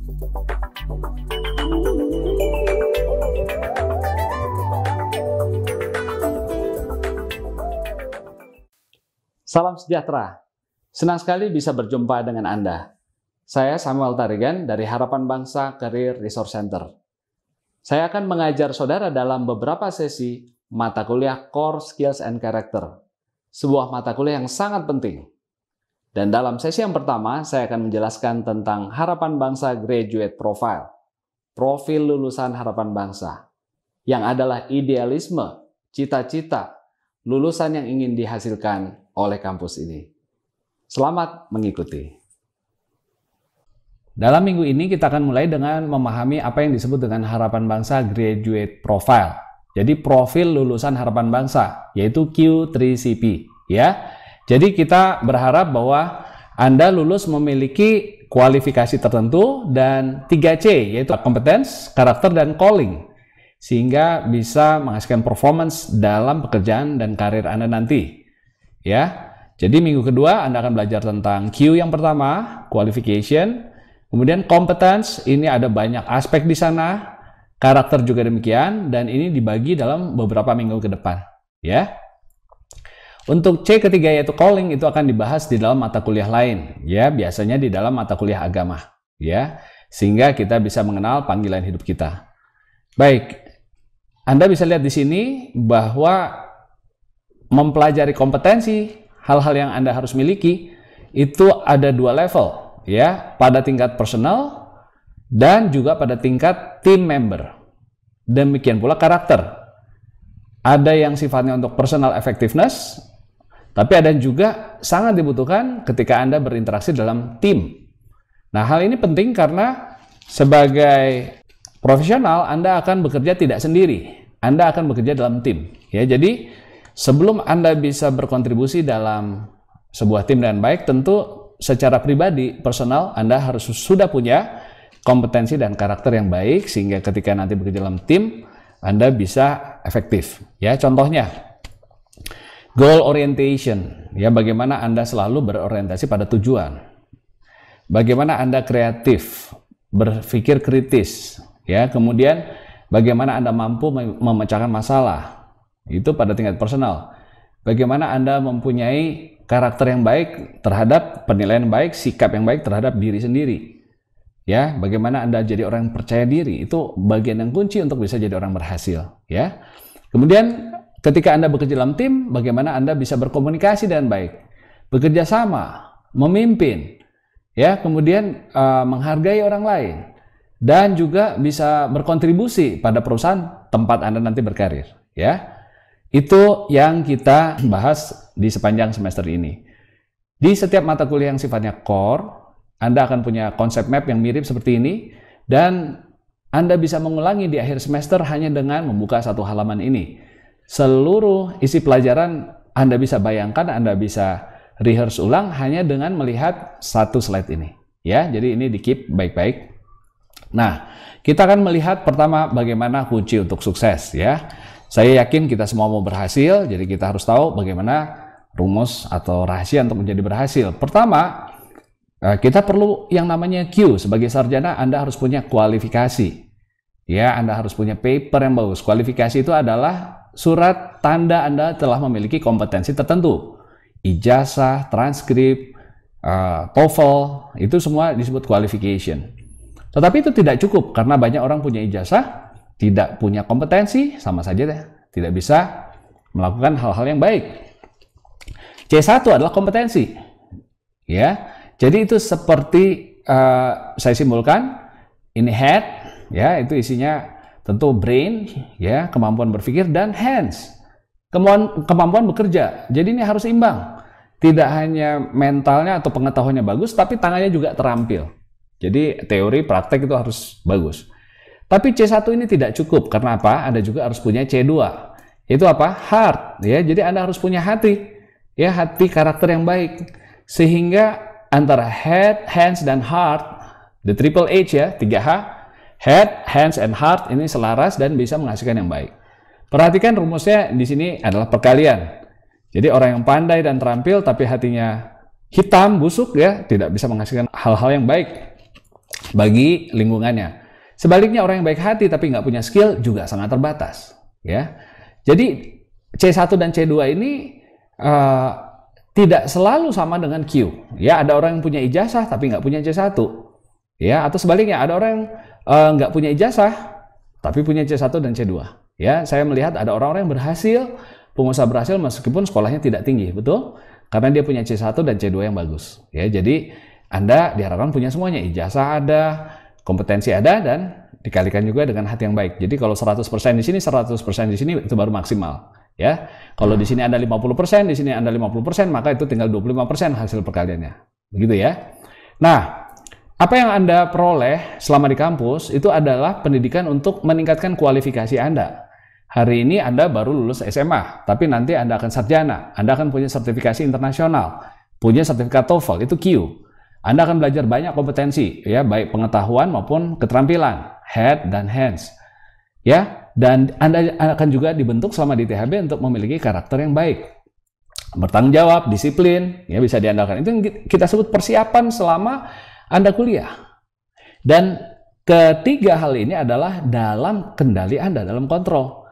Salam sejahtera. Senang sekali bisa berjumpa dengan Anda. Saya Samuel Tarigan dari Harapan Bangsa Career Resource Center. Saya akan mengajar saudara dalam beberapa sesi mata kuliah Core Skills and Character, sebuah mata kuliah yang sangat penting. Dan dalam sesi yang pertama, saya akan menjelaskan tentang Harapan Bangsa Graduate Profile, profil lulusan Harapan Bangsa, yang adalah idealisme, cita-cita, lulusan yang ingin dihasilkan oleh kampus ini. Selamat mengikuti. Dalam minggu ini kita akan mulai dengan memahami apa yang disebut dengan Harapan Bangsa Graduate Profile. Jadi profil lulusan Harapan Bangsa, yaitu Q3CP. Ya. Jadi kita berharap bahwa Anda lulus memiliki kualifikasi tertentu dan 3C, yaitu competence, karakter, dan calling. Sehingga bisa menghasilkan performance dalam pekerjaan dan karir Anda nanti. Ya, jadi minggu kedua Anda akan belajar tentang Q yang pertama, qualification, kemudian competence, ini ada banyak aspek di sana, karakter juga demikian, dan ini dibagi dalam beberapa minggu ke depan. Ya, untuk C ketiga yaitu calling itu akan dibahas di dalam mata kuliah lain, ya biasanya di dalam mata kuliah agama, ya sehingga kita bisa mengenal panggilan hidup kita. Baik, Anda bisa lihat di sini bahwa mempelajari kompetensi, hal-hal yang Anda harus miliki, itu ada dua level, ya, pada tingkat personal dan juga pada tingkat team member. Demikian pula karakter. Ada yang sifatnya untuk personal effectiveness, tapi ada juga sangat dibutuhkan ketika Anda berinteraksi dalam tim. Nah, hal ini penting karena sebagai profesional Anda akan bekerja tidak sendiri, Anda akan bekerja dalam tim. Ya, jadi sebelum Anda bisa berkontribusi dalam sebuah tim dengan baik, tentu secara pribadi, personal, Anda harus sudah punya kompetensi dan karakter yang baik, sehingga ketika nanti bekerja dalam tim, Anda bisa efektif. Ya, contohnya, goal orientation, ya bagaimana Anda selalu berorientasi pada tujuan. Bagaimana Anda kreatif, berpikir kritis, ya, kemudian bagaimana Anda mampu memecahkan masalah. Itu pada tingkat personal. Bagaimana Anda mempunyai karakter yang baik terhadap penilaian yang baik, sikap yang baik terhadap diri sendiri. Ya, bagaimana Anda jadi orang yang percaya diri, itu bagian yang kunci untuk bisa jadi orang berhasil. Ya. Kemudian ketika Anda bekerja dalam tim, bagaimana Anda bisa berkomunikasi dengan baik, bekerja sama, memimpin, ya, kemudian menghargai orang lain, dan juga bisa berkontribusi pada perusahaan tempat Anda nanti berkarir. Ya. Itu yang kita bahas di sepanjang semester ini. Di setiap mata kuliah yang sifatnya core, Anda akan punya konsep map yang mirip seperti ini, dan Anda bisa mengulangi di akhir semester hanya dengan membuka satu halaman ini. Seluruh isi pelajaran Anda bisa bayangkan, Anda bisa rehearse ulang hanya dengan melihat satu slide ini. Ya, jadi ini di-keep baik-baik. Nah, kita akan melihat pertama bagaimana kunci untuk sukses, ya. Saya yakin kita semua mau berhasil, jadi kita harus tahu bagaimana rumus atau rahasia untuk menjadi berhasil. Pertama, kita perlu yang namanya Q. Sebagai sarjana, Anda harus punya kualifikasi. Ya, Anda harus punya paper yang bagus. Kualifikasi itu adalah surat tanda Anda telah memiliki kompetensi tertentu. Ijazah, transkrip, TOEFL, itu semua disebut qualification. Tetapi itu tidak cukup, karena banyak orang punya ijazah, tidak punya kompetensi, sama saja tidak bisa melakukan hal-hal yang baik. C1 adalah kompetensi. Ya, jadi itu seperti saya simbolkan, ini head, ya itu isinya tentu brain, ya kemampuan berpikir, dan hands, kemampuan bekerja. Jadi ini harus imbang. Tidak hanya mentalnya atau pengetahuannya bagus, tapi tangannya juga terampil. Jadi teori, praktek itu harus bagus. Tapi C1 ini tidak cukup, karena apa? Anda juga harus punya C2. Itu apa? Heart. Ya, jadi Anda harus punya hati. Ya, hati karakter yang baik. Sehingga antara head, hands, dan heart, the triple H ya, 3H, head, hands, and heart ini selaras dan bisa menghasilkan yang baik. Perhatikan rumusnya di sini adalah perkalian. Jadi orang yang pandai dan terampil tapi hatinya hitam, busuk ya, tidak bisa menghasilkan hal-hal yang baik. bagi lingkungannya. Sebaliknya orang yang baik hati tapi nggak punya skill juga sangat terbatas. Ya, jadi C1 dan C2 ini tidak selalu sama dengan Q. Ya, ada orang yang punya ijazah tapi nggak punya C1. Ya, atau sebaliknya ada orang yang nggak punya ijazah tapi punya C1 dan C2. Ya, saya melihat ada orang-orang yang berhasil, pengusaha berhasil meskipun sekolahnya tidak tinggi, betul? Karena dia punya C1 dan C2 yang bagus. Ya, jadi Anda diharapkan punya semuanya, ijazah ada, kompetensi ada, dan dikalikan juga dengan hati yang baik. Jadi kalau 100% di sini, 100% di sini, itu baru maksimal. Ya, kalau di sini Anda 50%, di sini Anda 50%, maka itu tinggal 25% hasil perkaliannya. Begitu ya. Nah, apa yang Anda peroleh selama di kampus itu adalah pendidikan untuk meningkatkan kualifikasi Anda. Hari ini Anda baru lulus SMA, tapi nanti Anda akan sarjana, Anda akan punya sertifikasi internasional, punya sertifikat TOEFL, itu Q. Anda akan belajar banyak kompetensi, ya, baik pengetahuan maupun keterampilan, head dan hands. Ya, dan Anda akan juga dibentuk selama di ITHB untuk memiliki karakter yang baik. Bertanggung jawab, disiplin, ya, bisa diandalkan. Itu yang kita sebut persiapan selama Anda kuliah. Dan ketiga hal ini adalah dalam kendali Anda, dalam kontrol.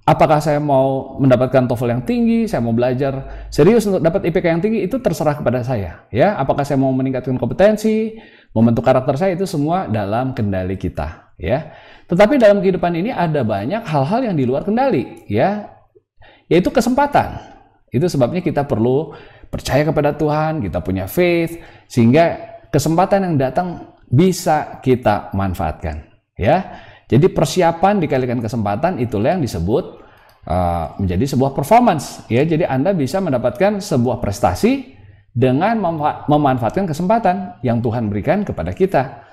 Apakah saya mau mendapatkan TOEFL yang tinggi, saya mau belajar serius untuk dapat IPK yang tinggi, itu terserah kepada saya. Ya, apakah saya mau meningkatkan kompetensi, membentuk karakter saya, itu semua dalam kendali kita. Ya, tetapi dalam kehidupan ini ada banyak hal-hal yang di luar kendali, ya, yaitu kesempatan. Itu sebabnya kita perlu percaya kepada Tuhan, kita punya faith, sehingga kesempatan yang datang bisa kita manfaatkan. Ya, jadi persiapan dikalikan kesempatan, itulah yang disebut menjadi sebuah performance. Ya, jadi Anda bisa mendapatkan sebuah prestasi dengan memanfaatkan kesempatan yang Tuhan berikan kepada kita.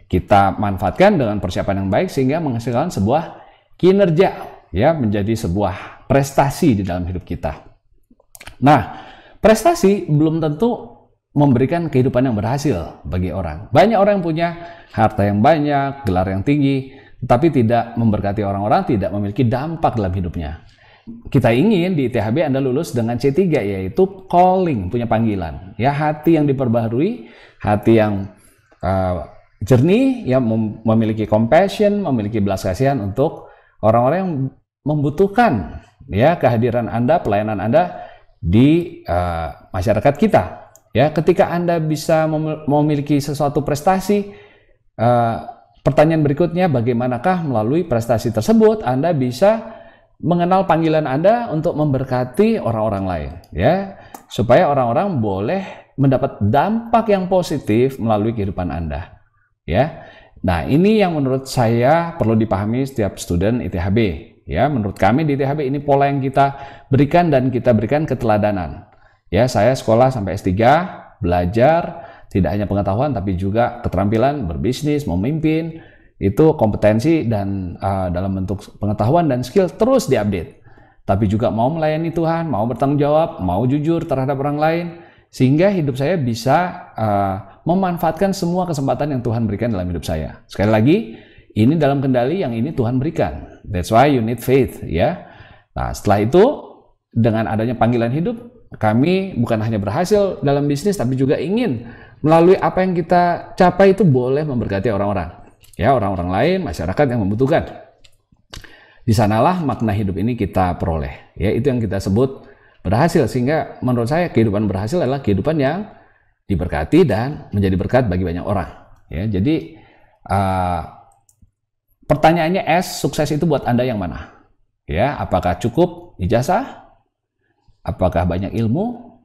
Kita manfaatkan dengan persiapan yang baik sehingga menghasilkan sebuah kinerja, ya, menjadi sebuah prestasi di dalam hidup kita. Nah, prestasi belum tentu memberikan kehidupan yang berhasil bagi orang. Banyak orang yang punya harta yang banyak, gelar yang tinggi, tapi tidak memberkati orang-orang, tidak memiliki dampak dalam hidupnya. Kita ingin di ITHB Anda lulus dengan C3, yaitu calling, punya panggilan. Ya, hati yang diperbaharui, hati yang jernih, ya, memiliki compassion, memiliki belas kasihan untuk orang-orang yang membutuhkan, ya, kehadiran Anda, pelayanan Anda di masyarakat kita. Ya, ketika Anda bisa memiliki sesuatu prestasi, pertanyaan berikutnya, bagaimanakah melalui prestasi tersebut Anda bisa mengenal panggilan Anda untuk memberkati orang-orang lain, ya, supaya orang-orang boleh mendapat dampak yang positif melalui kehidupan Anda, ya. Nah, ini yang menurut saya perlu dipahami setiap student ITHB, ya. Menurut kami di ITHB ini pola yang kita berikan dan kita berikan keteladanan. Ya, saya sekolah sampai S3, belajar tidak hanya pengetahuan tapi juga keterampilan berbisnis, memimpin, itu kompetensi dan dalam bentuk pengetahuan dan skill terus diupdate. Tapi juga mau melayani Tuhan, mau bertanggung jawab, mau jujur terhadap orang lain, sehingga hidup saya bisa memanfaatkan semua kesempatan yang Tuhan berikan dalam hidup saya. Sekali lagi, ini dalam kendali yang ini Tuhan berikan. That's why you need faith, ya. Nah, setelah itu dengan adanya panggilan hidup, kami bukan hanya berhasil dalam bisnis, tapi juga ingin melalui apa yang kita capai itu boleh memberkati orang-orang, ya, orang-orang lain, masyarakat yang membutuhkan. Di sanalah makna hidup ini kita peroleh, ya, itu yang kita sebut berhasil. Sehingga menurut saya kehidupan berhasil adalah kehidupan yang diberkati dan menjadi berkat bagi banyak orang. Ya, jadi pertanyaannya, sukses itu buat Anda yang mana? Ya, apakah cukup ijazah? Apakah banyak ilmu?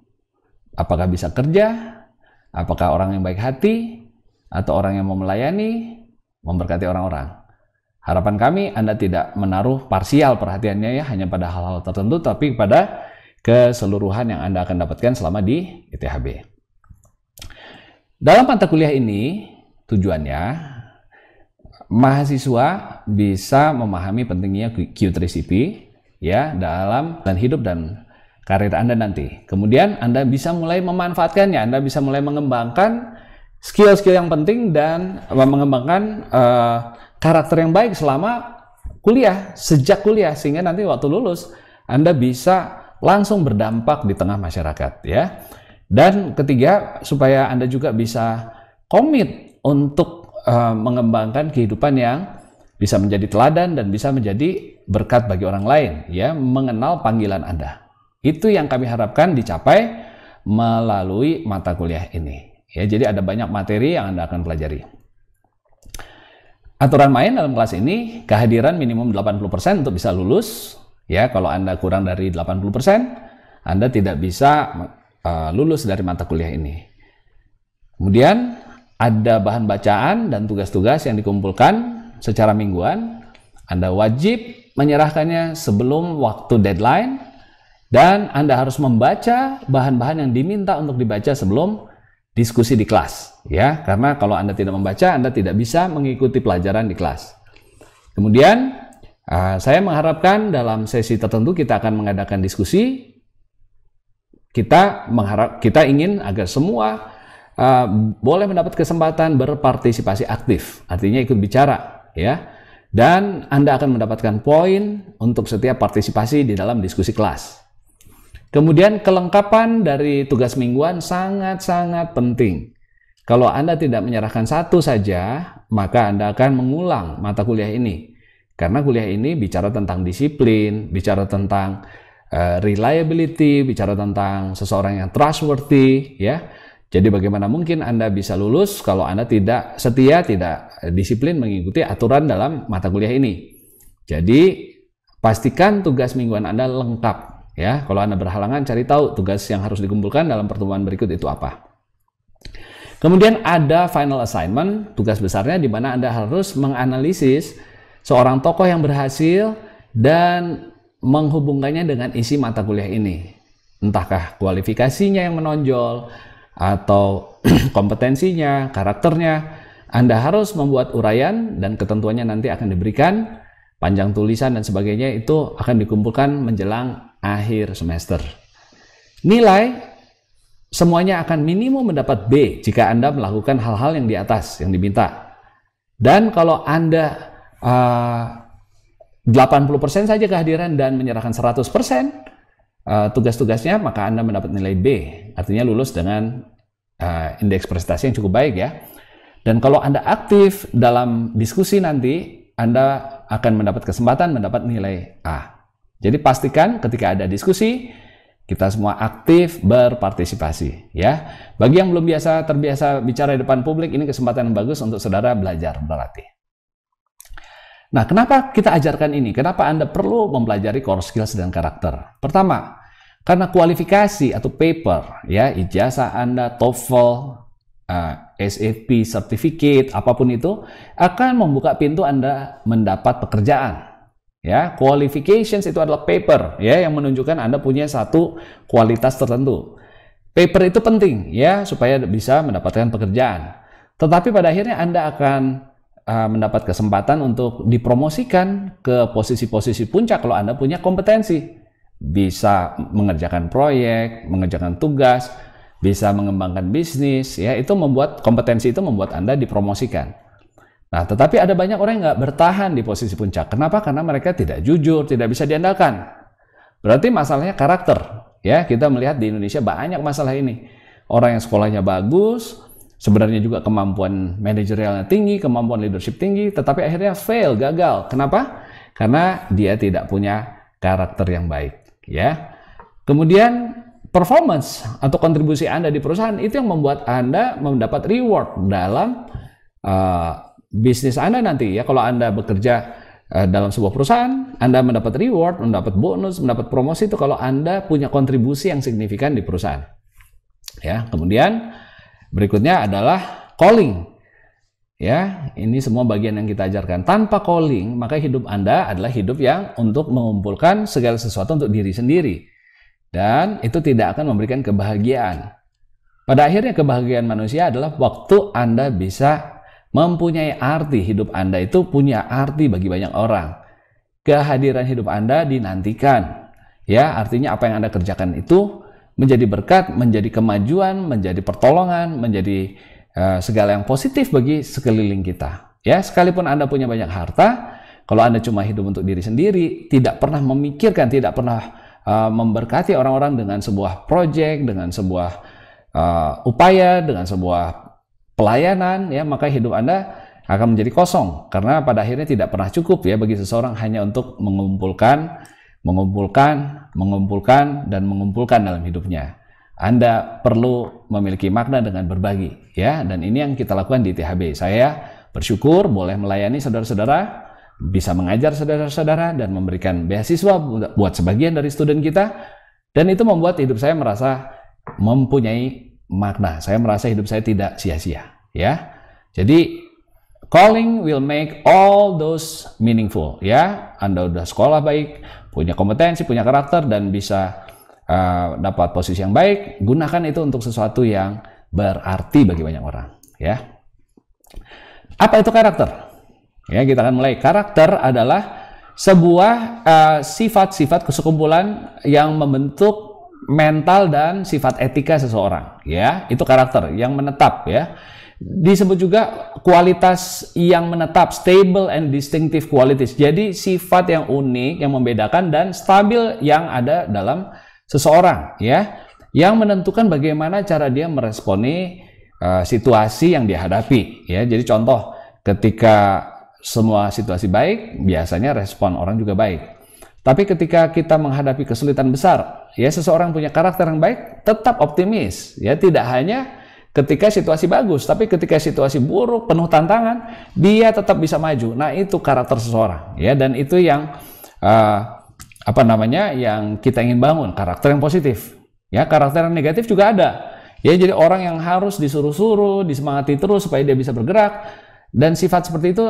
Apakah bisa kerja? Apakah orang yang baik hati? Atau orang yang mau melayani, memberkati orang-orang? Harapan kami Anda tidak menaruh parsial perhatiannya, ya, hanya pada hal-hal tertentu, tapi pada keseluruhan yang Anda akan dapatkan selama di ITHB. Dalam mata kuliah ini, tujuannya mahasiswa bisa memahami pentingnya Q3CP, ya, dalam dan hidup dan karir Anda nanti. Kemudian Anda bisa mulai memanfaatkannya, Anda bisa mulai mengembangkan skill-skill yang penting dan mengembangkan karakter yang baik selama kuliah, sejak kuliah, sehingga nanti waktu lulus Anda bisa langsung berdampak di tengah masyarakat, ya. Dan ketiga, supaya Anda juga bisa komit untuk mengembangkan kehidupan yang bisa menjadi teladan dan bisa menjadi berkat bagi orang lain, ya, mengenal panggilan Anda. Itu yang kami harapkan dicapai melalui mata kuliah ini. Ya, jadi ada banyak materi yang Anda akan pelajari. Aturan main dalam kelas ini, kehadiran minimum 80% untuk bisa lulus. Ya, kalau Anda kurang dari 80%, Anda tidak bisa lulus dari mata kuliah ini. Kemudian ada bahan bacaan dan tugas-tugas yang dikumpulkan secara mingguan. Anda wajib menyerahkannya sebelum waktu deadline, dan Anda harus membaca bahan-bahan yang diminta untuk dibaca sebelum diskusi di kelas, ya, karena kalau Anda tidak membaca, Anda tidak bisa mengikuti pelajaran di kelas. Kemudian saya mengharapkan dalam sesi tertentu kita akan mengadakan diskusi. Kita ingin agar semua boleh mendapat kesempatan berpartisipasi aktif, artinya ikut bicara, ya. Dan Anda akan mendapatkan poin untuk setiap partisipasi di dalam diskusi kelas. Kemudian kelengkapan dari tugas mingguan sangat-sangat penting. Kalau Anda tidak menyerahkan satu saja, maka Anda akan mengulang mata kuliah ini. Karena kuliah ini bicara tentang disiplin, bicara tentang reliability, bicara tentang seseorang yang trustworthy, ya. Jadi bagaimana mungkin Anda bisa lulus kalau Anda tidak setia, tidak disiplin mengikuti aturan dalam mata kuliah ini. Jadi pastikan tugas mingguan Anda lengkap. Ya, kalau Anda berhalangan, cari tahu tugas yang harus dikumpulkan dalam pertemuan berikut itu apa. Kemudian ada final assignment, tugas besarnya di mana Anda harus menganalisis seorang tokoh yang berhasil dan menghubungkannya dengan isi mata kuliah ini. Entahkah kualifikasinya yang menonjol, atau kompetensinya, karakternya. Anda harus membuat uraian dan ketentuannya nanti akan diberikan, panjang tulisan dan sebagainya itu akan dikumpulkan menjelang akhir semester. Nilai semuanya akan minimum mendapat B jika Anda melakukan hal-hal yang di atas yang diminta. Dan kalau Anda 80% saja kehadiran dan menyerahkan 100% tugas-tugasnya, maka Anda mendapat nilai B, artinya lulus dengan indeks prestasi yang cukup baik, ya. Dan kalau Anda aktif dalam diskusi nanti, Anda akan mendapat kesempatan mendapat nilai A. Jadi pastikan ketika ada diskusi, kita semua aktif berpartisipasi, ya. Bagi yang belum terbiasa bicara di depan publik, ini kesempatan yang bagus untuk saudara belajar, berlatih. Nah, kenapa kita ajarkan ini? Kenapa Anda perlu mempelajari core skills dan karakter? Pertama, karena kualifikasi atau paper, ya, ijazah Anda, TOEFL, SAP certificate, apapun itu, akan membuka pintu Anda mendapat pekerjaan. Ya, qualifications itu adalah paper, ya, yang menunjukkan Anda punya satu kualitas tertentu. Paper itu penting, ya, supaya bisa mendapatkan pekerjaan. Tetapi pada akhirnya Anda akan mendapat kesempatan untuk dipromosikan ke posisi-posisi puncak kalau Anda punya kompetensi. Bisa mengerjakan proyek, mengerjakan tugas, bisa mengembangkan bisnis, ya, itu membuat kompetensi itu membuat Anda dipromosikan. Nah, tetapi ada banyak orang yang nggak bertahan di posisi puncak. Kenapa? Karena mereka tidak jujur, tidak bisa diandalkan. Berarti masalahnya karakter. Ya, kita melihat di Indonesia banyak masalah ini. Orang yang sekolahnya bagus, sebenarnya juga kemampuan manajerialnya tinggi, kemampuan leadership tinggi, tetapi akhirnya fail, gagal. Kenapa? Karena dia tidak punya karakter yang baik. Ya. Kemudian performance atau kontribusi Anda di perusahaan itu yang membuat Anda mendapat reward dalam bisnis Anda nanti, ya. Kalau Anda bekerja dalam sebuah perusahaan, Anda mendapat reward, mendapat bonus, mendapat promosi itu kalau Anda punya kontribusi yang signifikan di perusahaan. Ya, kemudian berikutnya adalah calling. Ya, ini semua bagian yang kita ajarkan. Tanpa calling, maka hidup Anda adalah hidup yang untuk mengumpulkan segala sesuatu untuk diri sendiri. Dan itu tidak akan memberikan kebahagiaan. Pada akhirnya kebahagiaan manusia adalah waktu Anda bisa mempunyai arti. Hidup Anda itu punya arti bagi banyak orang. Kehadiran hidup Anda dinantikan. Ya, artinya apa yang Anda kerjakan itu menjadi berkat, menjadi kemajuan, menjadi pertolongan, menjadi segala yang positif bagi sekeliling kita. Ya, sekalipun Anda punya banyak harta, kalau Anda cuma hidup untuk diri sendiri, tidak pernah memikirkan, tidak pernah memberkati orang-orang dengan sebuah proyek, dengan sebuah upaya, dengan sebuah pelayanan, ya, maka hidup Anda akan menjadi kosong karena pada akhirnya tidak pernah cukup ya bagi seseorang hanya untuk mengumpulkan dan mengumpulkan dalam hidupnya. Anda perlu memiliki makna dengan berbagi ya, dan ini yang kita lakukan di ITHB. Saya bersyukur boleh melayani saudara-saudara, bisa mengajar saudara-saudara dan memberikan beasiswa buat sebagian dari student kita, dan itu membuat hidup saya merasa mempunyai makna. Saya merasa hidup saya tidak sia-sia ya. Jadi calling will make all those meaningful ya. Anda udah sekolah baik, punya kompetensi, punya karakter, dan bisa dapat posisi yang baik, gunakan itu untuk sesuatu yang berarti bagi banyak orang ya. Apa itu karakter? Ya, kita akan mulai. Karakter adalah sebuah sifat-sifat kesekumpulan yang membentuk mental dan sifat etika seseorang ya. Itu karakter yang menetap ya. Disebut juga kualitas yang menetap, stable and distinctive qualities. Jadi sifat yang unik, yang membedakan dan stabil yang ada dalam seseorang ya, yang menentukan bagaimana cara dia meresponi situasi yang dihadapi ya. Jadi contoh, ketika semua situasi baik, biasanya respon orang juga baik. Tapi ketika kita menghadapi kesulitan besar, ya seseorang punya karakter yang baik, tetap optimis. Ya, tidak hanya ketika situasi bagus, tapi ketika situasi buruk, penuh tantangan, dia tetap bisa maju. Nah, itu karakter seseorang. Ya, dan itu yang yang kita ingin bangun, karakter yang positif. Ya, karakter yang negatif juga ada. Ya, jadi orang yang harus disuruh-suruh, disemangati terus supaya dia bisa bergerak. Dan sifat seperti itu,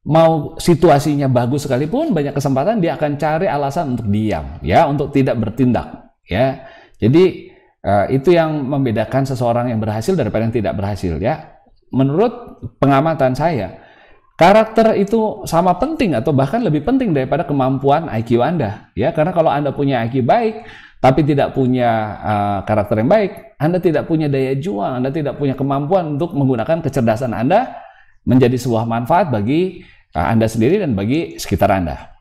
mau situasinya bagus sekalipun, banyak kesempatan dia akan cari alasan untuk diam, ya, untuk tidak bertindak, ya. Jadi itu yang membedakan seseorang yang berhasil daripada yang tidak berhasil, ya. Menurut pengamatan saya, karakter itu sama penting atau bahkan lebih penting daripada kemampuan IQ Anda, ya. Karena kalau Anda punya IQ baik, tapi tidak punya karakter yang baik, Anda tidak punya daya juang, Anda tidak punya kemampuan untuk menggunakan kecerdasan Anda menjadi sebuah manfaat bagi Anda sendiri dan bagi sekitar Anda.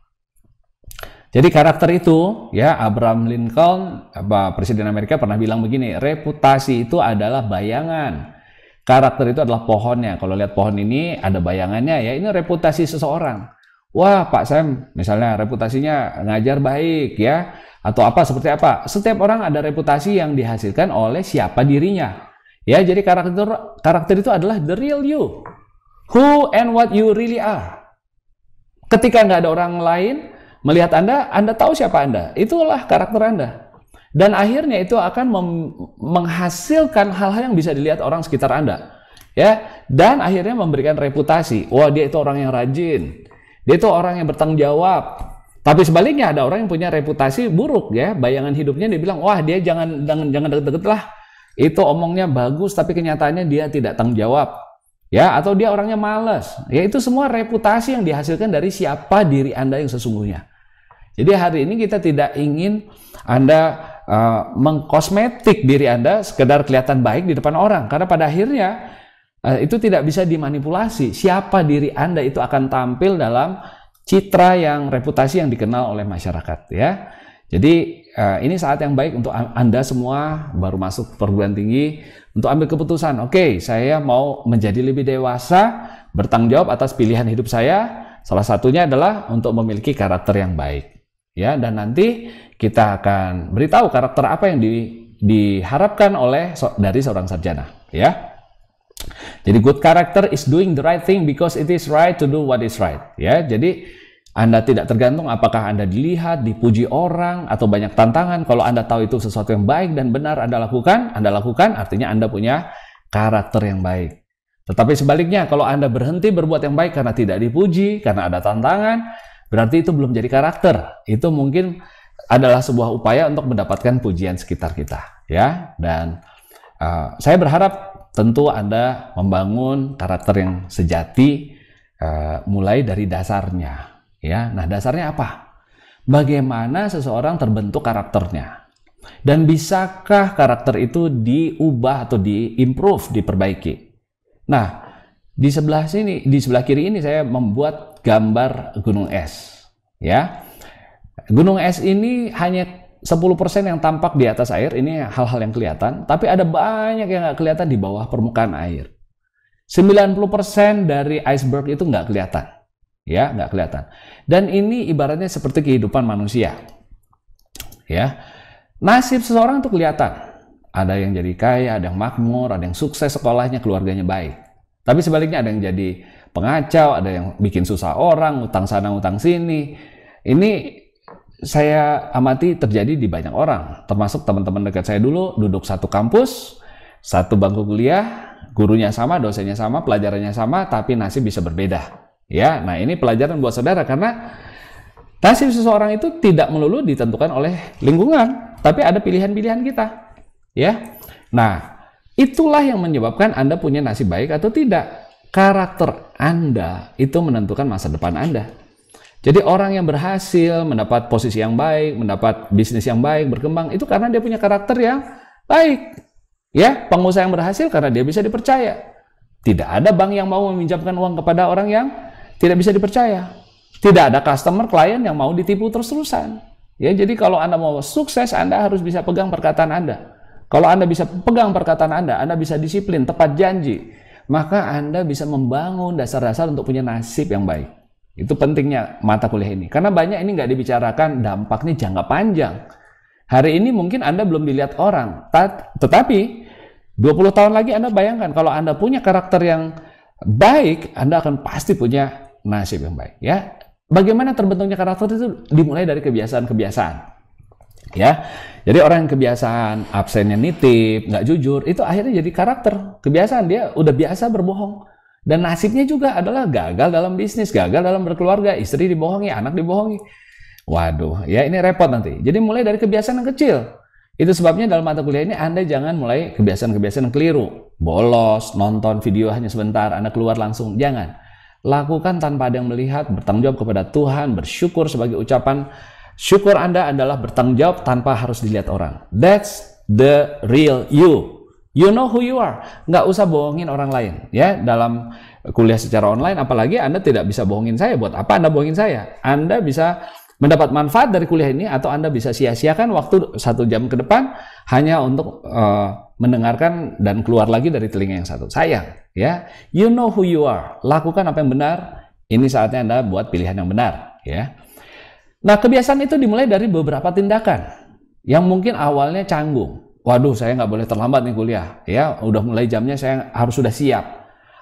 Jadi karakter itu, ya, Abraham Lincoln, Presiden Amerika, pernah bilang begini, reputasi itu adalah bayangan, karakter itu adalah pohonnya. Kalau lihat pohon ini ada bayangannya, ya, ini reputasi seseorang. Wah, Pak Sam, misalnya reputasinya ngajar baik, ya, atau apa seperti apa. Setiap orang ada reputasi yang dihasilkan oleh siapa dirinya. Ya, jadi karakter itu adalah the real you, who and what you really are. Ketika nggak ada orang lain melihat Anda tahu siapa Anda. Itulah karakter Anda. Dan akhirnya itu akan menghasilkan hal-hal yang bisa dilihat orang sekitar Anda. Ya, dan akhirnya memberikan reputasi. Wah, dia itu orang yang rajin. Dia itu orang yang bertanggung jawab. Tapi sebaliknya ada orang yang punya reputasi buruk, ya. Bayangan hidupnya dia bilang, wah, dia jangan deket-deket lah. Itu omongnya bagus tapi kenyataannya dia tidak tanggung jawab. Ya, atau dia orangnya malas. Ya, itu semua reputasi yang dihasilkan dari siapa diri Anda yang sesungguhnya. Jadi hari ini kita tidak ingin Anda mengkosmetik diri Anda sekedar kelihatan baik di depan orang. Karena pada akhirnya itu tidak bisa dimanipulasi. Siapa diri Anda itu akan tampil dalam citra yang reputasi yang dikenal oleh masyarakat. Ya. Jadi ini saat yang baik untuk Anda semua baru masuk perguruan tinggi untuk ambil keputusan. Oke, saya mau menjadi lebih dewasa, bertanggung jawab atas pilihan hidup saya. Salah satunya adalah untuk memiliki karakter yang baik. Ya, dan nanti kita akan beritahu karakter apa yang diharapkan dari seorang sarjana. Ya, jadi good character is doing the right thing because it is right to do what is right. Ya, jadi Anda tidak tergantung apakah Anda dilihat, dipuji orang, atau banyak tantangan. Kalau Anda tahu itu sesuatu yang baik dan benar Anda lakukan, artinya Anda punya karakter yang baik. Tetapi sebaliknya, kalau Anda berhenti berbuat yang baik karena tidak dipuji, karena ada tantangan, berarti itu belum jadi karakter. Itu mungkin adalah sebuah upaya untuk mendapatkan pujian sekitar kita. Ya, dan saya berharap tentu Anda membangun karakter yang sejati mulai dari dasarnya. Ya, nah dasarnya apa? Bagaimana seseorang terbentuk karakternya? Dan bisakah karakter itu diubah atau diimprove, diperbaiki? Nah, di sebelah kiri ini saya membuat gambar gunung es. Ya, gunung es ini hanya 10% yang tampak di atas air. Ini hal-hal yang kelihatan, tapi ada banyak yang nggak kelihatan di bawah permukaan air. 90% dari iceberg itu nggak kelihatan. Ya, nggak kelihatan. Dan ini ibaratnya seperti kehidupan manusia. Ya, nasib seseorang itu kelihatan. Ada yang jadi kaya, ada yang makmur, ada yang sukses sekolahnya, keluarganya baik. Tapi sebaliknya ada yang jadi pengacau, ada yang bikin susah orang, utang sana, utang sini. Ini saya amati terjadi di banyak orang, termasuk teman-teman dekat saya dulu, duduk satu kampus, satu bangku kuliah, gurunya sama, dosennya sama, pelajarannya sama, tapi nasib bisa berbeda. Ya, nah ini pelajaran buat saudara, karena nasib seseorang itu tidak melulu ditentukan oleh lingkungan, tapi ada pilihan-pilihan kita. Ya, nah itulah yang menyebabkan Anda punya nasib baik atau tidak. Karakter Anda itu menentukan masa depan Anda. Jadi orang yang berhasil mendapat posisi yang baik, mendapat bisnis yang baik, berkembang, itu karena dia punya karakter yang baik. Ya, pengusaha yang berhasil karena dia bisa dipercaya. Tidak ada bank yang mau meminjamkan uang kepada orang yang tidak bisa dipercaya. Tidak ada customer, klien yang mau ditipu terus-terusan. Ya, jadi kalau Anda mau sukses, Anda harus bisa pegang perkataan Anda. Kalau Anda bisa pegang perkataan Anda bisa disiplin, tepat janji, maka Anda bisa membangun dasar-dasar untuk punya nasib yang baik. Itu pentingnya mata kuliah ini. Karena banyak ini nggak dibicarakan dampaknya jangka panjang. Hari ini mungkin Anda belum dilihat orang, tetapi 20 tahun lagi Anda bayangkan kalau Anda punya karakter yang baik, Anda akan pasti punya nasib yang baik. Ya, bagaimana terbentuknya karakter itu dimulai dari kebiasaan-kebiasaan. Ya, jadi orang yang kebiasaan absennya nitip, nggak jujur, itu akhirnya jadi karakter. Kebiasaan, dia udah biasa berbohong. Dan nasibnya juga adalah gagal dalam bisnis, gagal dalam berkeluarga, istri dibohongi, anak dibohongi. Waduh, ya ini repot nanti. Jadi mulai dari kebiasaan yang kecil. Itu sebabnya dalam mata kuliah ini Anda jangan mulai kebiasaan-kebiasaan yang keliru. Bolos, nonton video hanya sebentar, Anda keluar langsung. Jangan. Lakukan tanpa ada yang melihat, bertanggung jawab kepada Tuhan, bersyukur sebagai ucapan syukur Anda adalah bertanggung jawab tanpa harus dilihat orang. That's the real you. You know who you are. Nggak usah bohongin orang lain. Ya, dalam kuliah secara online, apalagi Anda tidak bisa bohongin saya. Buat apa Anda bohongin saya? Anda bisa mendapat manfaat dari kuliah ini, atau Anda bisa sia-siakan waktu 1 jam ke depan hanya untuk mendengarkan dan keluar lagi dari telinga yang satu. Sayang. Ya, you know who you are. Lakukan apa yang benar. Ini saatnya Anda buat pilihan yang benar. Ya. Nah, kebiasaan itu dimulai dari beberapa tindakan yang mungkin awalnya canggung. Waduh, saya nggak boleh terlambat nih kuliah. Ya, udah mulai jamnya, saya harus sudah siap.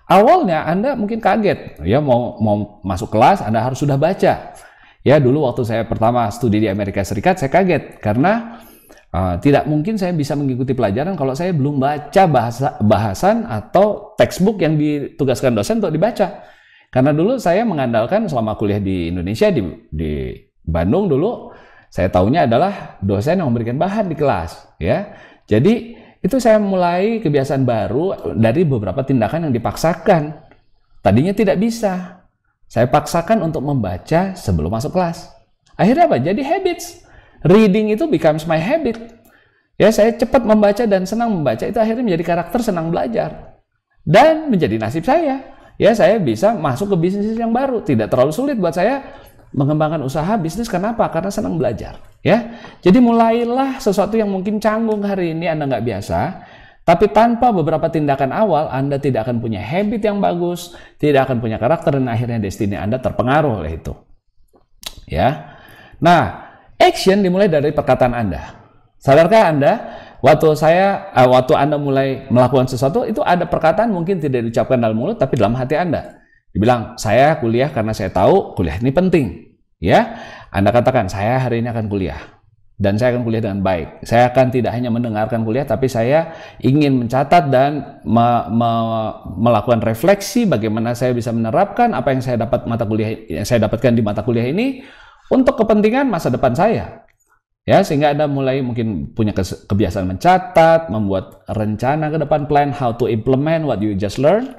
Awalnya Anda mungkin kaget. Ya, mau masuk kelas, Anda harus sudah baca. Ya, dulu waktu saya pertama studi di Amerika Serikat, saya kaget karena tidak mungkin saya bisa mengikuti pelajaran kalau saya belum baca bahasan atau textbook yang ditugaskan dosen untuk dibaca. Karena dulu saya mengandalkan selama kuliah di Indonesia, di Bandung dulu, saya tahunya adalah dosen yang memberikan bahan di kelas. Ya, jadi itu saya mulai kebiasaan baru dari beberapa tindakan yang dipaksakan. Tadinya tidak bisa. Saya paksakan untuk membaca sebelum masuk kelas. Akhirnya apa? Jadi habits. Reading itu becomes my habit. Ya, saya cepat membaca dan senang membaca. Itu akhirnya menjadi karakter senang belajar. Dan menjadi nasib saya. Ya, saya bisa masuk ke bisnis yang baru. Tidak terlalu sulit buat saya mengembangkan usaha bisnis. Kenapa? Karena senang belajar. Ya, jadi mulailah sesuatu yang mungkin canggung hari ini Anda nggak biasa. Tapi tanpa beberapa tindakan awal, Anda tidak akan punya habit yang bagus, tidak akan punya karakter, dan akhirnya destiny Anda terpengaruh oleh itu. Ya. Nah, action dimulai dari perkataan Anda. Sadarkah Anda, waktu Anda mulai melakukan sesuatu, itu ada perkataan mungkin tidak diucapkan dalam mulut, tapi dalam hati Anda. Dibilang, saya kuliah karena saya tahu kuliah ini penting. Ya, Anda katakan, saya hari ini akan kuliah. Dan saya akan kuliah dengan baik. Saya akan tidak hanya mendengarkan kuliah, tapi saya ingin mencatat dan melakukan refleksi bagaimana saya bisa menerapkan apa yang saya dapatkan di mata kuliah ini untuk kepentingan masa depan saya. Ya, sehingga Anda mulai mungkin punya kebiasaan mencatat, membuat rencana ke depan, plan how to implement what you just learned.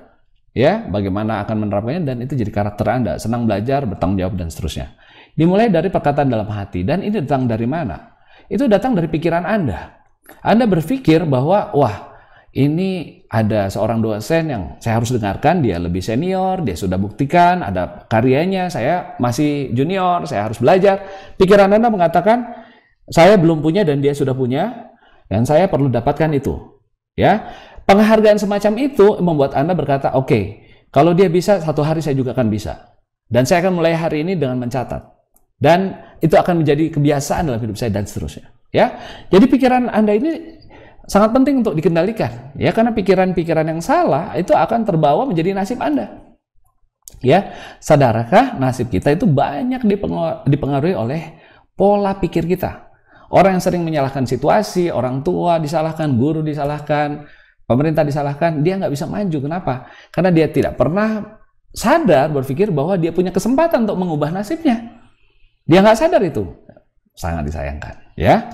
Ya, bagaimana akan menerapkannya, dan itu jadi karakter Anda, senang belajar, bertanggung jawab, dan seterusnya. Dimulai dari perkataan dalam hati, dan ini datang dari mana? Itu datang dari pikiran Anda. Anda berpikir bahwa, wah, ini ada seorang dosen yang saya harus dengarkan, dia lebih senior, dia sudah buktikan, ada karyanya, saya masih junior, saya harus belajar. Pikiran Anda mengatakan, saya belum punya dan dia sudah punya, dan saya perlu dapatkan itu. Ya, Penghargaan semacam itu membuat Anda berkata, oke, kalau dia bisa, satu hari saya juga akan bisa. Dan saya akan mulai hari ini dengan mencatat. Dan itu akan menjadi kebiasaan dalam hidup saya dan seterusnya. Ya, jadi pikiran Anda ini sangat penting untuk dikendalikan. Ya, karena pikiran-pikiran yang salah itu akan terbawa menjadi nasib Anda. Ya, sadarkah nasib kita itu banyak dipengaruhi oleh pola pikir kita. Orang yang sering menyalahkan situasi, orang tua disalahkan, guru disalahkan, pemerintah disalahkan, dia nggak bisa maju. Kenapa? Karena dia tidak pernah sadar berpikir bahwa dia punya kesempatan untuk mengubah nasibnya. Dia nggak sadar itu. Sangat disayangkan. Ya.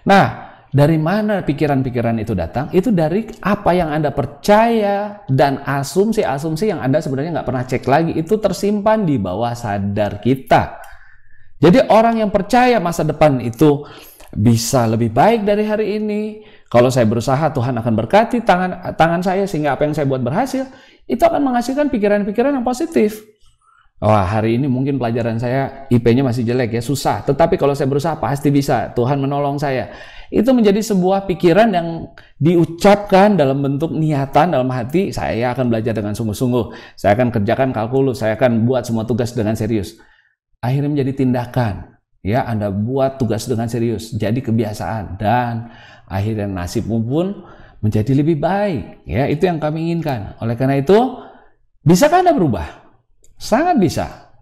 Nah, dari mana pikiran-pikiran itu datang? Itu dari apa yang Anda percaya dan asumsi-asumsi yang Anda sebenarnya nggak pernah cek lagi. Itu tersimpan di bawah sadar kita. Jadi orang yang percaya masa depan itu bisa lebih baik dari hari ini. Kalau saya berusaha, Tuhan akan berkati tangan saya sehingga apa yang saya buat berhasil. Itu akan menghasilkan pikiran-pikiran yang positif. Wah, hari ini mungkin pelajaran saya IP-nya masih jelek ya, susah. Tetapi kalau saya berusaha pasti bisa. Tuhan menolong saya. Itu menjadi sebuah pikiran yang diucapkan dalam bentuk niatan dalam hati. Saya akan belajar dengan sungguh-sungguh. Saya akan kerjakan kalkulus. Saya akan buat semua tugas dengan serius. Akhirnya menjadi tindakan. Ya, Anda buat tugas dengan serius. Jadi kebiasaan. Dan akhirnya nasibmu pun menjadi lebih baik. Ya, itu yang kami inginkan. Oleh karena itu, bisakah Anda berubah? Sangat bisa.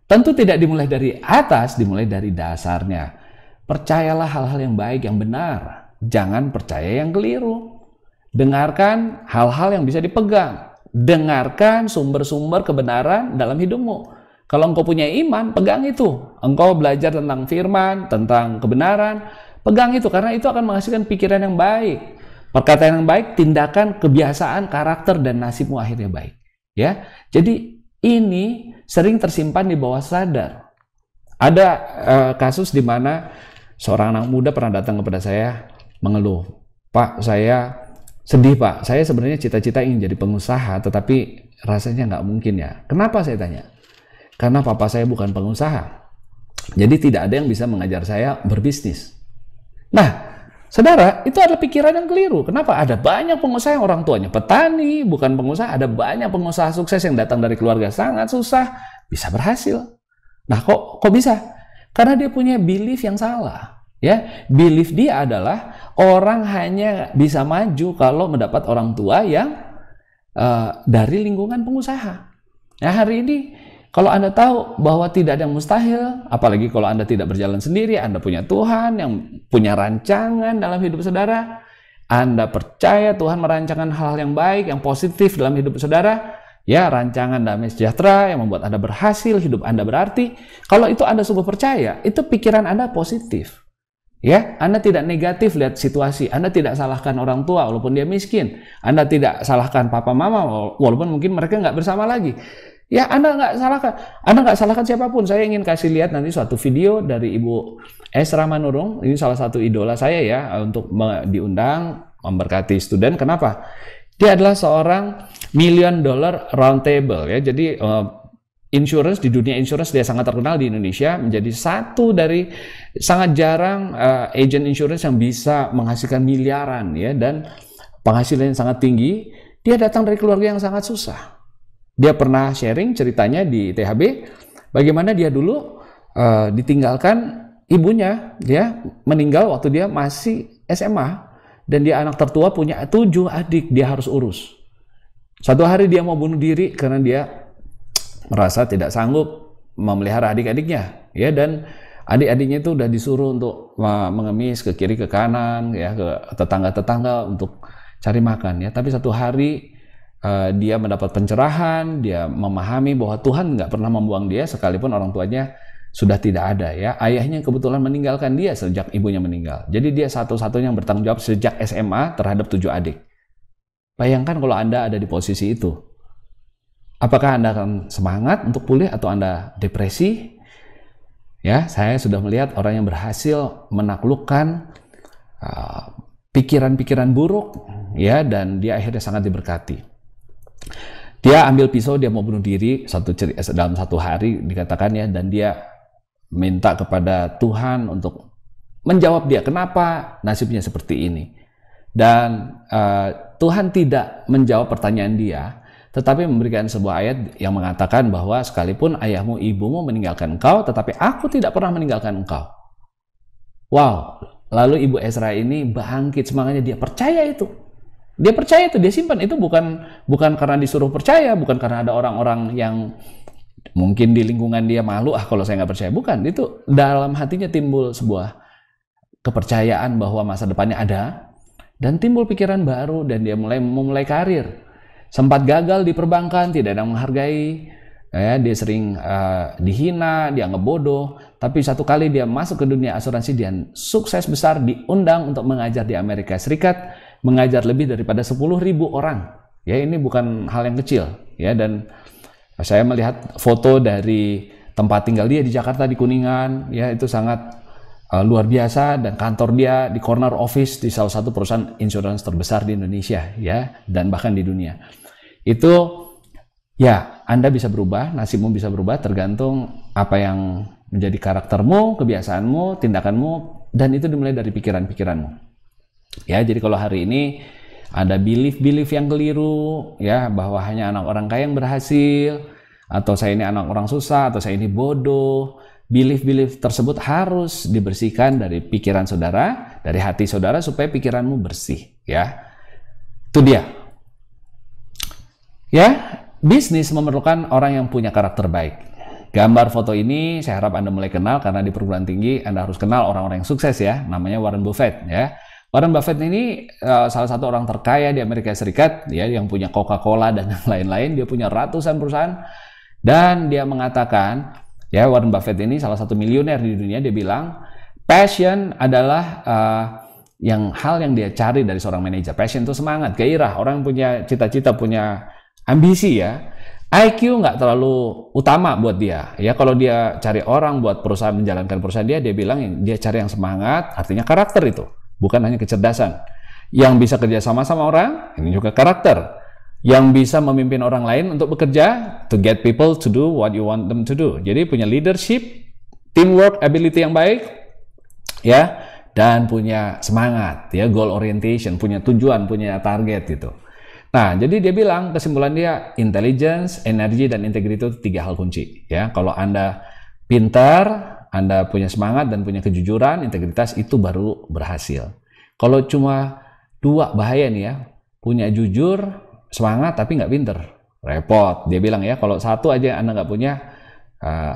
Tentu tidak dimulai dari atas, dimulai dari dasarnya. Percayalah hal-hal yang baik, yang benar. Jangan percaya yang keliru. Dengarkan hal-hal yang bisa dipegang. Dengarkan sumber-sumber kebenaran dalam hidupmu. Kalau engkau punya iman, pegang itu. Engkau belajar tentang firman, tentang kebenaran, pegang itu. Karena itu akan menghasilkan pikiran yang baik. Perkataan yang baik, tindakan, kebiasaan, karakter, dan nasibmu akhirnya baik. Ya, jadi ini sering tersimpan di bawah sadar. Ada kasus di mana seorang anak muda pernah datang kepada saya mengeluh, Pak, saya sedih Pak, saya sebenarnya cita-cita ingin jadi pengusaha, tetapi rasanya nggak mungkin ya. Kenapa saya tanya? Karena papa saya bukan pengusaha, jadi tidak ada yang bisa mengajar saya berbisnis. Nah, saudara, itu adalah pikiran yang keliru. Kenapa? Ada banyak pengusaha yang orang tuanya petani, bukan pengusaha. Ada banyak pengusaha sukses yang datang dari keluarga sangat susah, bisa berhasil. Nah, kok bisa? Karena dia punya belief yang salah. Ya, belief dia adalah orang hanya bisa maju kalau mendapat orang tua yang dari lingkungan pengusaha. Nah, hari ini kalau Anda tahu bahwa tidak ada yang mustahil, apalagi kalau Anda tidak berjalan sendiri, Anda punya Tuhan yang punya rancangan dalam hidup saudara, Anda percaya Tuhan merancangkan hal yang baik, yang positif dalam hidup saudara, ya, rancangan damai sejahtera yang membuat Anda berhasil, hidup Anda berarti. Kalau itu Anda sungguh percaya, itu pikiran Anda positif. Ya, Anda tidak negatif lihat situasi, Anda tidak salahkan orang tua walaupun dia miskin, Anda tidak salahkan papa mama walaupun mungkin mereka nggak bersama lagi. Ya, Anda nggak salahkan siapapun. Saya ingin kasih lihat nanti suatu video dari Ibu Esra Manurung. Ini salah satu idola saya ya, untuk diundang memberkati student. Kenapa? Dia adalah seorang $1 million round table ya. Jadi insurance, di dunia insurance dia sangat terkenal di Indonesia, menjadi satu dari sangat jarang agent insurance yang bisa menghasilkan miliaran ya, dan penghasilannya sangat tinggi. Dia datang dari keluarga yang sangat susah. Dia pernah sharing ceritanya di THB, bagaimana dia dulu ditinggalkan ibunya, dia meninggal waktu dia masih SMA, dan dia anak tertua, punya 7 adik dia harus urus. Satu hari dia mau bunuh diri karena dia merasa tidak sanggup memelihara adik-adiknya, ya, dan adik-adiknya itu udah disuruh untuk mengemis ke kiri ke kanan, ya, ke tetangga-tetangga untuk cari makan, ya. Tapi satu hari dia mendapat pencerahan, dia memahami bahwa Tuhan nggak pernah membuang dia sekalipun orang tuanya sudah tidak ada ya. Ayahnya kebetulan meninggalkan dia sejak ibunya meninggal. Jadi dia satu-satunya yang bertanggung jawab sejak SMA terhadap 7 adik. Bayangkan kalau Anda ada di posisi itu. Apakah Anda akan semangat untuk pulih atau Anda depresi? Ya, saya sudah melihat orang yang berhasil menaklukkan pikiran-pikiran buruk ya, dan dia akhirnya sangat diberkati. Dia ambil pisau, dia mau bunuh diri dalam 1 hari dikatakan ya, dan dia minta kepada Tuhan untuk menjawab dia kenapa nasibnya seperti ini. Dan Tuhan tidak menjawab pertanyaan dia, tetapi memberikan sebuah ayat yang mengatakan bahwa sekalipun ayahmu ibumu meninggalkan engkau, tetapi aku tidak pernah meninggalkan engkau. Wow, lalu Ibu Ezra ini bangkit semangatnya, dia percaya itu. Dia percaya itu, dia simpan itu bukan karena disuruh percaya, bukan karena ada orang-orang yang mungkin di lingkungan dia malu, kalau saya nggak percaya. Bukan, itu dalam hatinya timbul sebuah kepercayaan bahwa masa depannya ada, dan timbul pikiran baru, dan dia memulai karir. Sempat gagal di perbankan, tidak ada yang menghargai, ya, dia sering dihina, dianggap bodoh. Tapi satu kali dia masuk ke dunia asuransi, dia sukses besar, diundang untuk mengajar di Amerika Serikat, mengajar lebih daripada 10.000 orang. Ya, ini bukan hal yang kecil, ya. Dan saya melihat foto dari tempat tinggal dia di Jakarta, di Kuningan, ya, itu sangat luar biasa, dan kantor dia di corner office di salah satu perusahaan insurance terbesar di Indonesia, ya, dan bahkan di dunia. Itu, ya, Anda bisa berubah, nasibmu bisa berubah tergantung apa yang menjadi karaktermu, kebiasaanmu, tindakanmu, dan itu dimulai dari pikiran-pikiranmu. Ya, jadi kalau hari ini ada belief-belief yang keliru, ya, bahwa hanya anak orang kaya yang berhasil, atau saya ini anak orang susah, atau saya ini bodoh, belief-belief tersebut harus dibersihkan dari pikiran saudara, dari hati saudara, supaya pikiranmu bersih, ya. Itu dia. Ya, bisnis memerlukan orang yang punya karakter baik. Gambar foto ini saya harap Anda mulai kenal, karena di perguruan tinggi Anda harus kenal orang-orang yang sukses, ya. Namanya Warren Buffett, ya. Warren Buffett ini salah satu orang terkaya di Amerika Serikat, ya, yang punya Coca-Cola dan yang lain-lain. Dia punya ratusan perusahaan, dan dia mengatakan, ya, Warren Buffett ini salah satu miliuner di dunia. Dia bilang passion adalah hal yang dia cari dari seorang manajer. Passion itu semangat, gairah. Orang punya cita-cita, punya ambisi, ya. IQ nggak terlalu utama buat dia, ya. Kalau dia cari orang buat perusahaan, menjalankan perusahaan dia bilang dia cari yang semangat, artinya karakter itu, bukan hanya kecerdasan. Yang bisa kerja sama orang, ini juga karakter. Yang bisa memimpin orang lain untuk bekerja, to get people to do what you want them to do. Jadi punya leadership, teamwork, ability yang baik, ya, dan punya semangat, ya, goal orientation, punya tujuan, punya target gitu. Nah, jadi dia bilang, kesimpulan dia, intelligence, energi, dan integriti itu 3 hal kunci, ya. Kalau Anda pintar, Anda punya semangat dan punya kejujuran, integritas, itu baru berhasil. Kalau cuma 2, bahaya nih, ya. Punya jujur, semangat, tapi nggak pinter, repot. Dia bilang, ya, kalau 1 aja Anda nggak punya,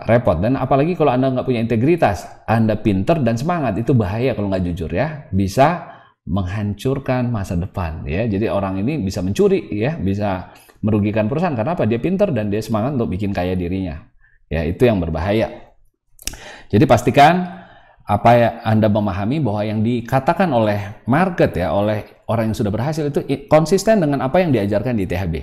repot. Dan apalagi kalau Anda nggak punya integritas, Anda pinter dan semangat, itu bahaya kalau nggak jujur, ya. Bisa menghancurkan masa depan, ya. Jadi orang ini bisa mencuri, ya, bisa merugikan perusahaan. Karena apa? Dia pintar dan dia semangat untuk bikin kaya dirinya, ya. Itu yang berbahaya. Jadi pastikan Anda memahami bahwa yang dikatakan oleh market, ya, oleh orang yang sudah berhasil itu konsisten dengan apa yang diajarkan di THB.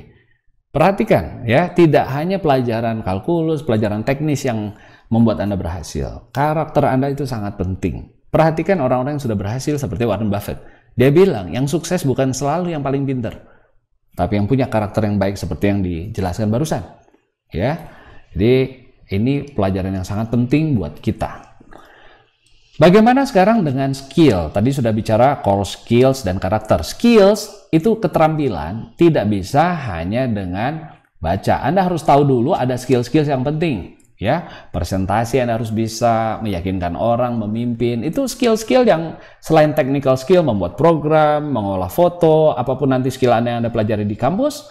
Perhatikan, ya, tidak hanya pelajaran kalkulus, pelajaran teknis yang membuat Anda berhasil. Karakter Anda itu sangat penting. Perhatikan orang-orang yang sudah berhasil seperti Warren Buffett. Dia bilang, yang sukses bukan selalu yang paling pintar, tapi yang punya karakter yang baik seperti yang dijelaskan barusan. Ya, jadi ini pelajaran yang sangat penting buat kita. Bagaimana sekarang dengan skill? Tadi sudah bicara core skills dan karakter. Skills itu keterampilan, tidak bisa hanya dengan baca. Anda harus tahu dulu ada skill-skill yang penting. Ya, presentasi Anda harus bisa, meyakinkan orang, memimpin. Itu skill-skill yang selain technical skill, membuat program, mengolah foto, apapun nanti skill Anda yang Anda pelajari di kampus,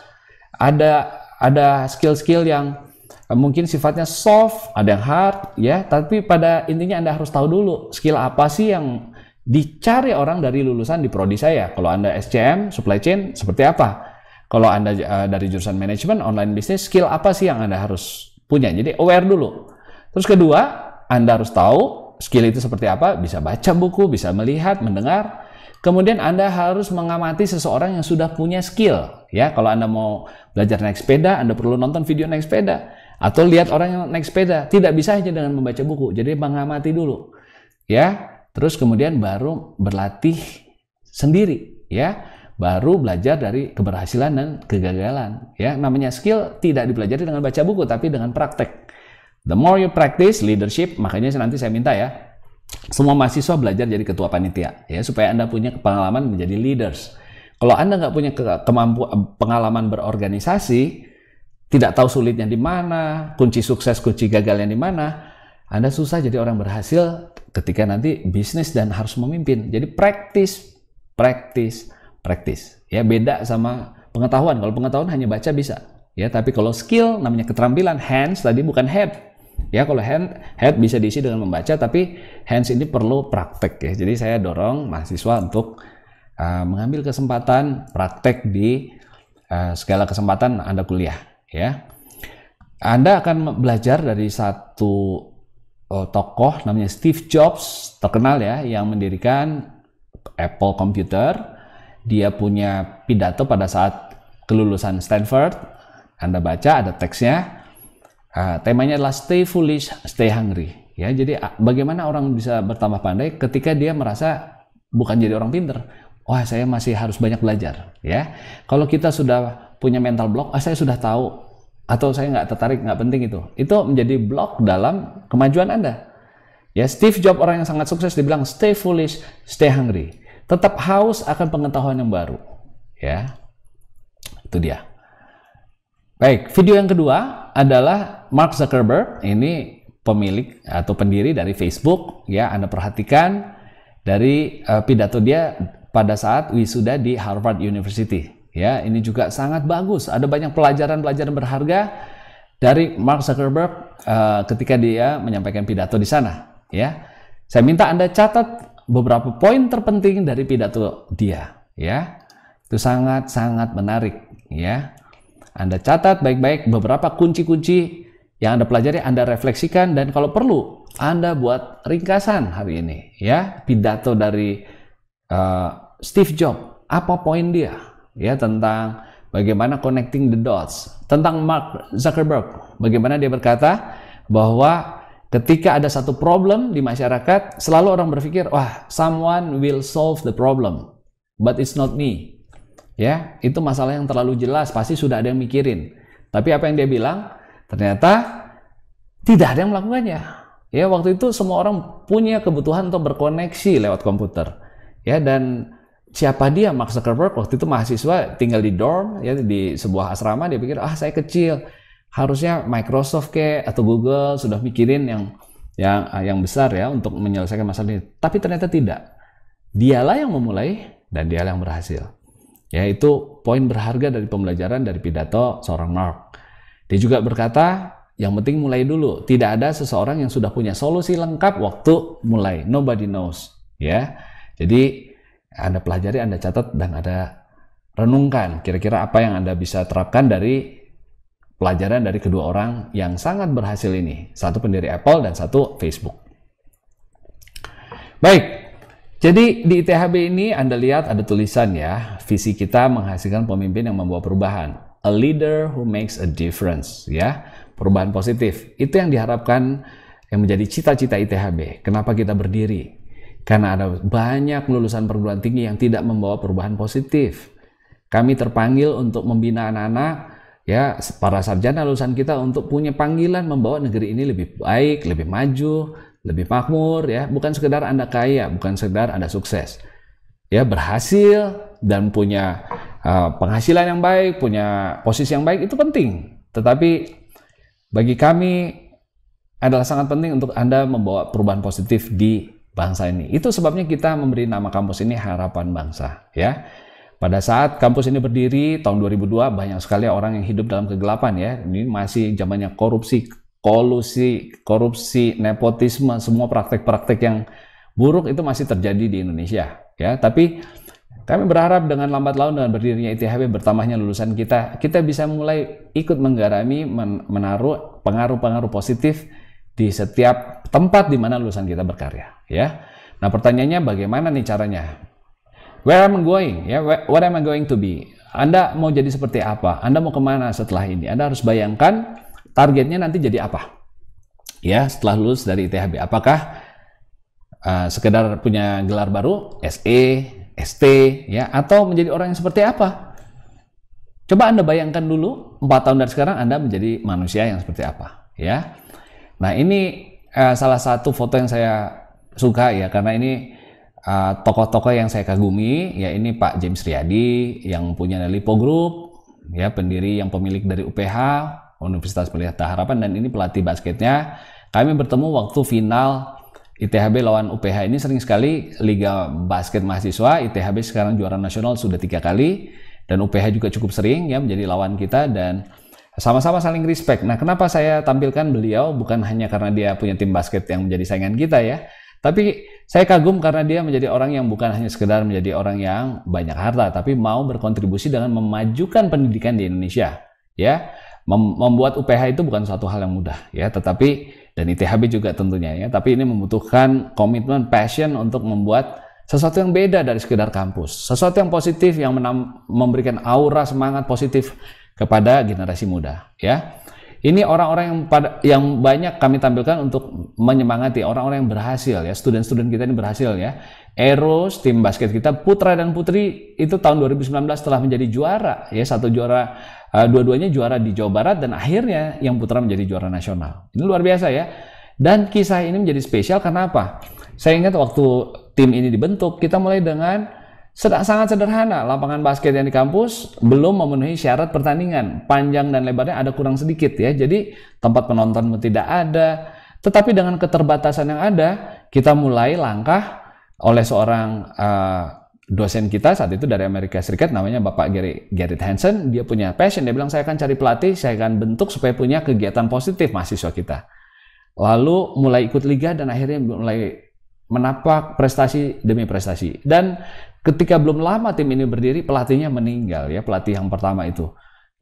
ada skill-skill yang mungkin sifatnya soft, ada yang hard, ya. Tapi pada intinya Anda harus tahu dulu skill apa sih yang dicari orang dari lulusan di prodi saya. Kalau Anda SCM, supply chain, seperti apa? Kalau Anda dari jurusan manajemen, online business, skill apa sih yang Anda harus punya? Jadi aware dulu. Terus kedua, Anda harus tahu skill itu seperti apa, bisa baca buku, bisa melihat, mendengar. Kemudian Anda harus mengamati seseorang yang sudah punya skill. Ya, kalau Anda mau belajar naik sepeda, Anda perlu nonton video naik sepeda atau lihat orang yang naik sepeda. Tidak bisa hanya dengan membaca buku. Jadi mengamati dulu. Ya, terus kemudian baru berlatih sendiri, ya. Baru belajar dari keberhasilan dan kegagalan, ya. Namanya skill tidak dipelajari dengan baca buku, tapi dengan praktek. The more you practice leadership, makanya nanti saya minta, ya, semua mahasiswa belajar jadi ketua panitia, ya, supaya Anda punya pengalaman menjadi leaders. Kalau Anda nggak punya pengalaman berorganisasi, tidak tahu sulitnya di mana, kunci sukses, kunci gagalnya di mana, Anda susah jadi orang berhasil ketika nanti bisnis dan harus memimpin. Jadi practice. Ya, beda sama pengetahuan. Kalau pengetahuan hanya baca bisa, ya. Tapi kalau skill, namanya keterampilan, hands tadi bukan head. Ya, kalau head bisa diisi dengan membaca, tapi hands ini perlu praktek, ya. Jadi saya dorong mahasiswa untuk mengambil kesempatan praktek di segala kesempatan Anda kuliah, ya. Anda akan belajar dari satu tokoh namanya Steve Jobs, terkenal, ya, yang mendirikan Apple Computer. Dia punya pidato pada saat kelulusan Stanford. Anda baca, ada teksnya. Temanya adalah stay foolish, stay hungry. Ya, jadi bagaimana orang bisa bertambah pandai ketika dia merasa bukan jadi orang pinter. Wah, saya masih harus banyak belajar. Ya, kalau kita sudah punya mental block, saya sudah tahu, atau saya nggak tertarik, nggak penting itu menjadi block dalam kemajuan Anda. Ya, Steve Jobs, orang yang sangat sukses, dibilang stay foolish, stay hungry. Tetap haus akan pengetahuan yang baru. Ya, itu dia. Baik, video yang kedua adalah Mark Zuckerberg. Ini pemilik atau pendiri dari Facebook, ya. Anda perhatikan dari pidato dia pada saat wisuda di Harvard University, ya. Ini juga sangat bagus. Ada banyak pelajaran-pelajaran berharga dari Mark Zuckerberg ketika dia menyampaikan pidato di sana, ya. Saya minta Anda catat beberapa poin terpenting dari pidato dia, ya. Itu sangat-sangat menarik, ya. Anda catat baik-baik beberapa kunci-kunci yang Anda pelajari, Anda refleksikan, dan kalau perlu Anda buat ringkasan hari ini, ya, pidato dari Steve Jobs, apa poin dia, ya, tentang bagaimana connecting the dots, tentang Mark Zuckerberg, bagaimana dia berkata bahwa ketika ada satu problem di masyarakat, selalu orang berpikir, wah, someone will solve the problem, but it's not me. Ya, itu masalah yang terlalu jelas, pasti sudah ada yang mikirin. Tapi apa yang dia bilang? Ternyata tidak ada yang melakukannya. Ya, waktu itu semua orang punya kebutuhan untuk berkoneksi lewat komputer. Ya, dan siapa dia? Mark Zuckerberg waktu itu mahasiswa, tinggal di dorm, ya, di sebuah asrama. Dia pikir, saya kecil, harusnya Microsoft atau Google sudah mikirin yang besar, ya, untuk menyelesaikan masalah ini. Tapi ternyata tidak. Dialah yang memulai dan dialah yang berhasil. Ya, itu poin berharga dari pembelajaran dari pidato seorang Mark. Dia juga berkata, yang penting mulai dulu. Tidak ada seseorang yang sudah punya solusi lengkap waktu mulai. Nobody knows. Ya, jadi Anda pelajari, Anda catat, dan Anda renungkan kira-kira apa yang Anda bisa terapkan dari pelajaran dari kedua orang yang sangat berhasil ini. Satu pendiri Apple dan satu Facebook. Baik. Jadi di ITHB ini Anda lihat ada tulisan, ya, visi kita menghasilkan pemimpin yang membawa perubahan. A leader who makes a difference, ya. Perubahan positif. Itu yang diharapkan, yang menjadi cita-cita ITHB. Kenapa kita berdiri? Karena ada banyak lulusan perguruan tinggi yang tidak membawa perubahan positif. Kami terpanggil untuk membina anak-anak, ya, para sarjana lulusan kita untuk punya panggilan membawa negeri ini lebih baik, lebih maju, lebih makmur, ya. Bukan sekedar Anda kaya, bukan sekedar Anda sukses, ya, berhasil dan punya penghasilan yang baik, punya posisi yang baik, itu penting. Tetapi bagi kami adalah sangat penting untuk Anda membawa perubahan positif di bangsa ini. Itu sebabnya kita memberi nama kampus ini Harapan Bangsa, ya. Pada saat kampus ini berdiri tahun 2002, banyak sekali orang yang hidup dalam kegelapan, ya. Ini masih zamannya korupsi, kolusi, korupsi, nepotisme, semua praktek-praktek yang buruk itu masih terjadi di Indonesia, ya. Tapi kami berharap dengan lambat laun, dengan berdirinya ITHB, bertambahnya lulusan kita bisa mulai ikut menggarami, menaruh pengaruh-pengaruh positif di setiap tempat di mana lulusan kita berkarya, ya. Nah, pertanyaannya bagaimana nih caranya? Where am I going? Ya, what am I going to be? Anda mau jadi seperti apa? Anda mau kemana setelah ini? Anda harus bayangkan targetnya nanti jadi apa, ya, setelah lulus dari ITHB. Apakah sekedar punya gelar baru, SE, ST, ya, atau menjadi orang yang seperti apa? Coba Anda bayangkan dulu 4 tahun dari sekarang Anda menjadi manusia yang seperti apa, ya. Nah, ini salah satu foto yang saya suka ya, karena ini tokoh-tokoh yang saya kagumi, ya ini Pak James Riyadi yang punya Lipo Group, ya pendiri yang pemilik dari UPH, Universitas Pelita Harapan, dan ini pelatih basketnya. Kami bertemu waktu final ITHB lawan UPH. Ini sering sekali Liga Basket Mahasiswa, ITHB sekarang juara nasional sudah 3 kali, dan UPH juga cukup sering ya menjadi lawan kita, dan sama-sama saling respect. Nah, kenapa saya tampilkan beliau? Bukan hanya karena dia punya tim basket yang menjadi saingan kita ya, tapi saya kagum karena dia menjadi orang yang bukan hanya sekedar menjadi orang yang banyak harta, tapi mau berkontribusi dengan memajukan pendidikan di Indonesia. Ya, membuat UPH itu bukan suatu hal yang mudah ya, tetapi dan ITHB juga tentunya ya, tapi ini membutuhkan komitmen, passion untuk membuat sesuatu yang beda dari sekedar kampus, sesuatu yang positif yang memberikan aura semangat positif kepada generasi muda ya. Ini orang-orang yang banyak kami tampilkan untuk menyemangati orang-orang yang berhasil ya, student-student kita ini berhasil ya. Eros, tim basket kita putra dan putri itu tahun 2019 telah menjadi juara ya, satu juara, dua-duanya juara di Jawa Barat, dan akhirnya yang putra menjadi juara nasional. Ini luar biasa ya. Dan kisah ini menjadi spesial karena apa? Saya ingat waktu tim ini dibentuk, kita mulai dengan sangat sederhana. Lapangan basket yang di kampus belum memenuhi syarat pertandingan, panjang dan lebarnya ada kurang sedikit ya, jadi tempat penonton tidak ada. Tetapi dengan keterbatasan yang ada, kita mulai langkah oleh seorang dosen kita saat itu dari Amerika Serikat, namanya Bapak Garrett Hansen. Dia punya passion, dia bilang saya akan cari pelatih, saya akan bentuk supaya punya kegiatan positif mahasiswa kita. Lalu mulai ikut liga dan akhirnya mulai menapak prestasi demi prestasi. Dan ketika belum lama tim ini berdiri, pelatihnya meninggal ya, pelatih yang pertama itu.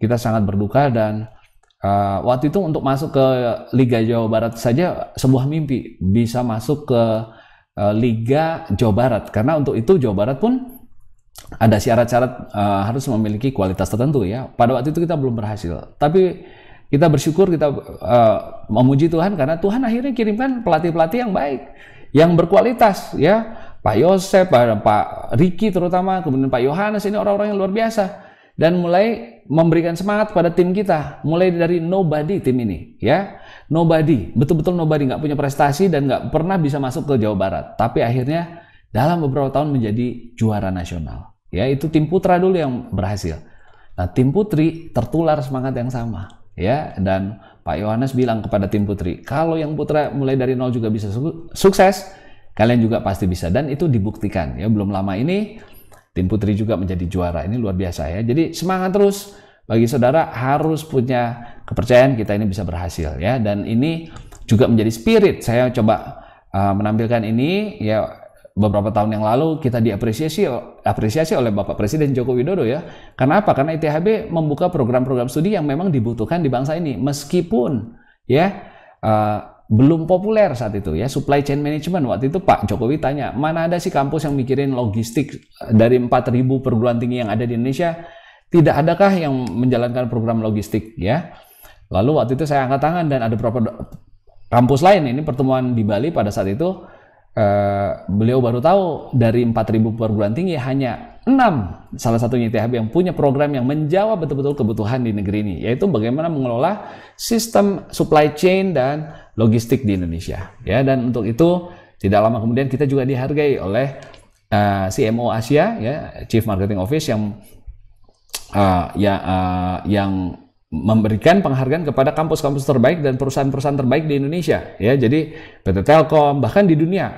Kita sangat berduka, dan waktu itu untuk masuk ke Liga Jawa Barat saja sebuah mimpi, bisa masuk ke Liga Jawa Barat, karena untuk itu Jawa Barat pun ada syarat-syarat harus memiliki kualitas tertentu ya. Pada waktu itu kita belum berhasil, tapi kita bersyukur, kita memuji Tuhan karena Tuhan akhirnya kirimkan pelatih-pelatih yang baik, yang berkualitas ya. Pak Yosep, Pak Riki terutama, kemudian Pak Yohanes, ini orang-orang yang luar biasa, dan mulai memberikan semangat pada tim kita, mulai dari nobody tim ini ya, nobody, betul-betul nobody, nggak punya prestasi dan nggak pernah bisa masuk ke Jawa Barat, tapi akhirnya dalam beberapa tahun menjadi juara nasional ya. Itu tim putra dulu yang berhasil. Nah, tim putri tertular semangat yang sama ya, dan Pak Yohanes bilang kepada tim putri, kalau yang putra mulai dari nol juga bisa sukses, kalian juga pasti bisa, dan itu dibuktikan ya. Belum lama ini tim putri juga menjadi juara. Ini luar biasa ya. Jadi semangat terus, bagi saudara harus punya kepercayaan kita ini bisa berhasil ya. Dan ini juga menjadi spirit. Saya coba menampilkan ini ya. Beberapa tahun yang lalu kita diapresiasi oleh Bapak Presiden Joko Widodo ya. Karena apa? Karena ITHB membuka program-program studi yang memang dibutuhkan di bangsa ini, meskipun ya belum populer saat itu ya. Supply chain management, waktu itu Pak Jokowi tanya, mana ada sih kampus yang mikirin logistik dari 4.000 perguruan tinggi yang ada di Indonesia, tidak adakah yang menjalankan program logistik ya. Lalu waktu itu saya angkat tangan, dan ada beberapa kampus lain. Ini pertemuan di Bali pada saat itu, beliau baru tahu dari 4.000 perguruan tinggi hanya 6, salah satunya ITHB, yang punya program yang menjawab betul-betul kebutuhan di negeri ini, yaitu bagaimana mengelola sistem supply chain dan logistik di Indonesia ya. Dan untuk itu tidak lama kemudian kita juga dihargai oleh CMO Asia ya, Chief Marketing Office, yang memberikan penghargaan kepada kampus-kampus terbaik dan perusahaan-perusahaan terbaik di Indonesia ya. Jadi PT Telkom, bahkan di dunia,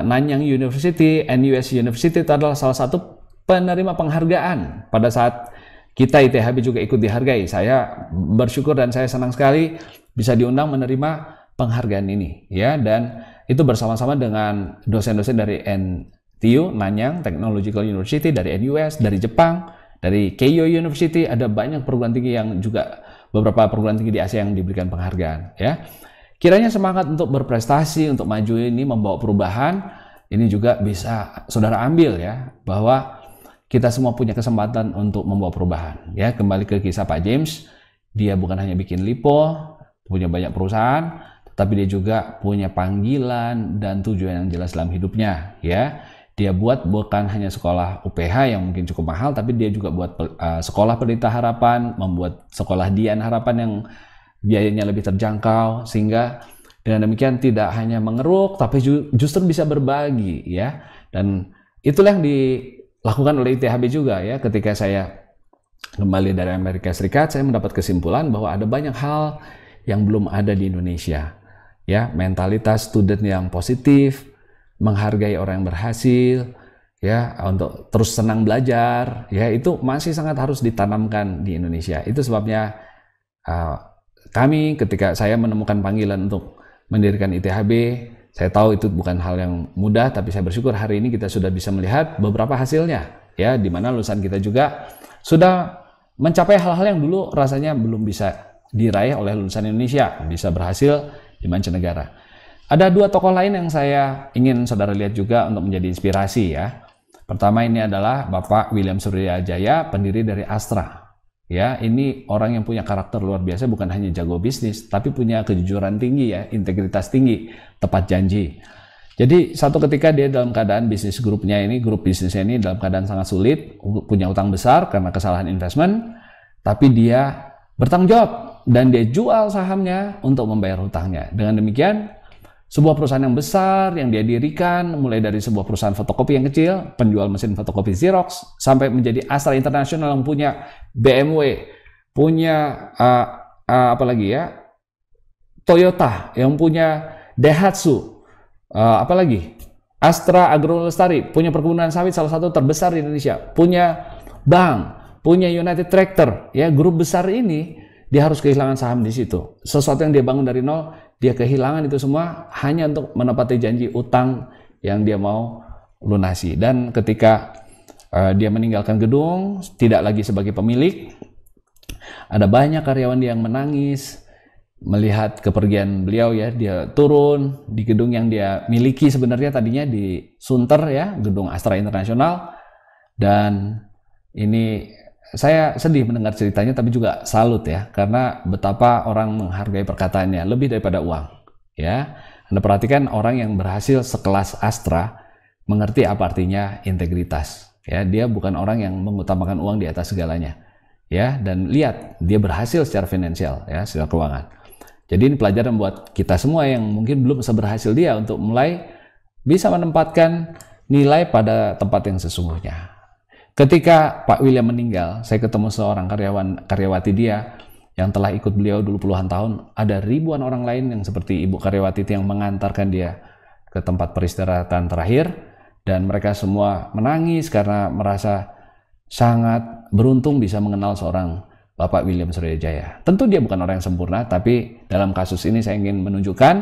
Nanyang University, NUS University itu adalah salah satu penerima penghargaan pada saat kita ITHB juga ikut dihargai. Saya bersyukur dan saya senang sekali bisa diundang menerima penghargaan ini ya. Dan itu bersama-sama dengan dosen-dosen dari NTU, Nanyang Technological University, dari NUS, dari Jepang, dari Keio University. Ada banyak perguruan tinggi yang juga, beberapa perguruan tinggi di Asia yang diberikan penghargaan ya. Kiranya semangat untuk berprestasi, untuk maju ini, membawa perubahan, ini juga bisa saudara ambil ya, bahwa kita semua punya kesempatan untuk membawa perubahan ya. Kembali ke kisah Pak James, dia bukan hanya bikin Lipo, punya banyak perusahaan, tapi dia juga punya panggilan dan tujuan yang jelas dalam hidupnya ya. Dia buat bukan hanya sekolah UPH yang mungkin cukup mahal, tapi dia juga buat sekolah Pelita Harapan, membuat sekolah Dian Harapan yang biayanya lebih terjangkau, sehingga Dengan demikian tidak hanya mengeruk, tapi justru bisa berbagi, ya. Dan itulah yang dilakukan oleh ITHB juga, ya. Ketika saya kembali dari Amerika Serikat, saya mendapat kesimpulan bahwa ada banyak hal yang belum ada di Indonesia, ya. Mentalitas student yang positif, menghargai orang yang berhasil, ya, untuk terus senang belajar, ya, itu masih sangat harus ditanamkan di Indonesia. Itu sebabnya kami, ketika saya menemukan panggilan untuk mendirikan ITHB, saya tahu itu bukan hal yang mudah, tapi saya bersyukur hari ini kita sudah bisa melihat beberapa hasilnya, ya, di mana lulusan kita juga sudah mencapai hal-hal yang dulu rasanya belum bisa diraih oleh lulusan Indonesia, bisa berhasil di mancanegara. Ada dua tokoh lain yang saya ingin saudara lihat juga untuk menjadi inspirasi, ya. Pertama, ini adalah Bapak William Suryajaya, pendiri dari Astra. Ya, ini orang yang punya karakter luar biasa, bukan hanya jago bisnis, tapi punya kejujuran tinggi, ya, integritas tinggi, tepat janji. Jadi satu ketika dia dalam keadaan bisnis grupnya ini, grup bisnisnya ini dalam keadaan sangat sulit, punya utang besar karena kesalahan investment, tapi dia bertanggung jawab dan dia jual sahamnya untuk membayar hutangnya. Dengan demikian, sebuah perusahaan yang besar yang dia dirikan, mulai dari sebuah perusahaan fotokopi yang kecil, penjual mesin fotokopi Xerox, sampai menjadi Astra International yang punya BMW, punya apalagi ya, Toyota, yang punya Daihatsu, apalagi Astra Agrolestari, punya perkebunan sawit salah satu terbesar di Indonesia, punya bank, punya United Tractor, ya, grup besar ini dia harus kehilangan saham di situ. Sesuatu yang dia bangun dari nol, dia kehilangan itu semua hanya untuk menepati janji utang yang dia mau lunasi. Dan ketika dia meninggalkan gedung, tidak lagi sebagai pemilik, ada banyak karyawan yang menangis melihat kepergian beliau, ya. Dia turun di gedung yang dia miliki sebenarnya tadinya di Sunter, ya, gedung Astra International. Dan ini saya sedih mendengar ceritanya, tapi juga salut, ya, karena betapa orang menghargai perkataannya lebih daripada uang, ya. Anda perhatikan orang yang berhasil sekelas Astra mengerti apa artinya integritas, ya. Dia bukan orang yang mengutamakan uang di atas segalanya, ya. Dan lihat, dia berhasil secara finansial, ya, secara keuangan. Jadi ini pelajaran buat kita semua yang mungkin belum seberhasil dia untuk mulai bisa menempatkan nilai pada tempat yang sesungguhnya. Ketika Pak William meninggal, saya ketemu seorang karyawati dia yang telah ikut beliau dulu puluhan tahun. Ada ribuan orang lain yang seperti Ibu karyawati itu yang mengantarkan dia ke tempat peristirahatan terakhir, dan mereka semua menangis karena merasa sangat beruntung bisa mengenal seorang Bapak William Suryajaya. Tentu dia bukan orang yang sempurna, tapi dalam kasus ini saya ingin menunjukkan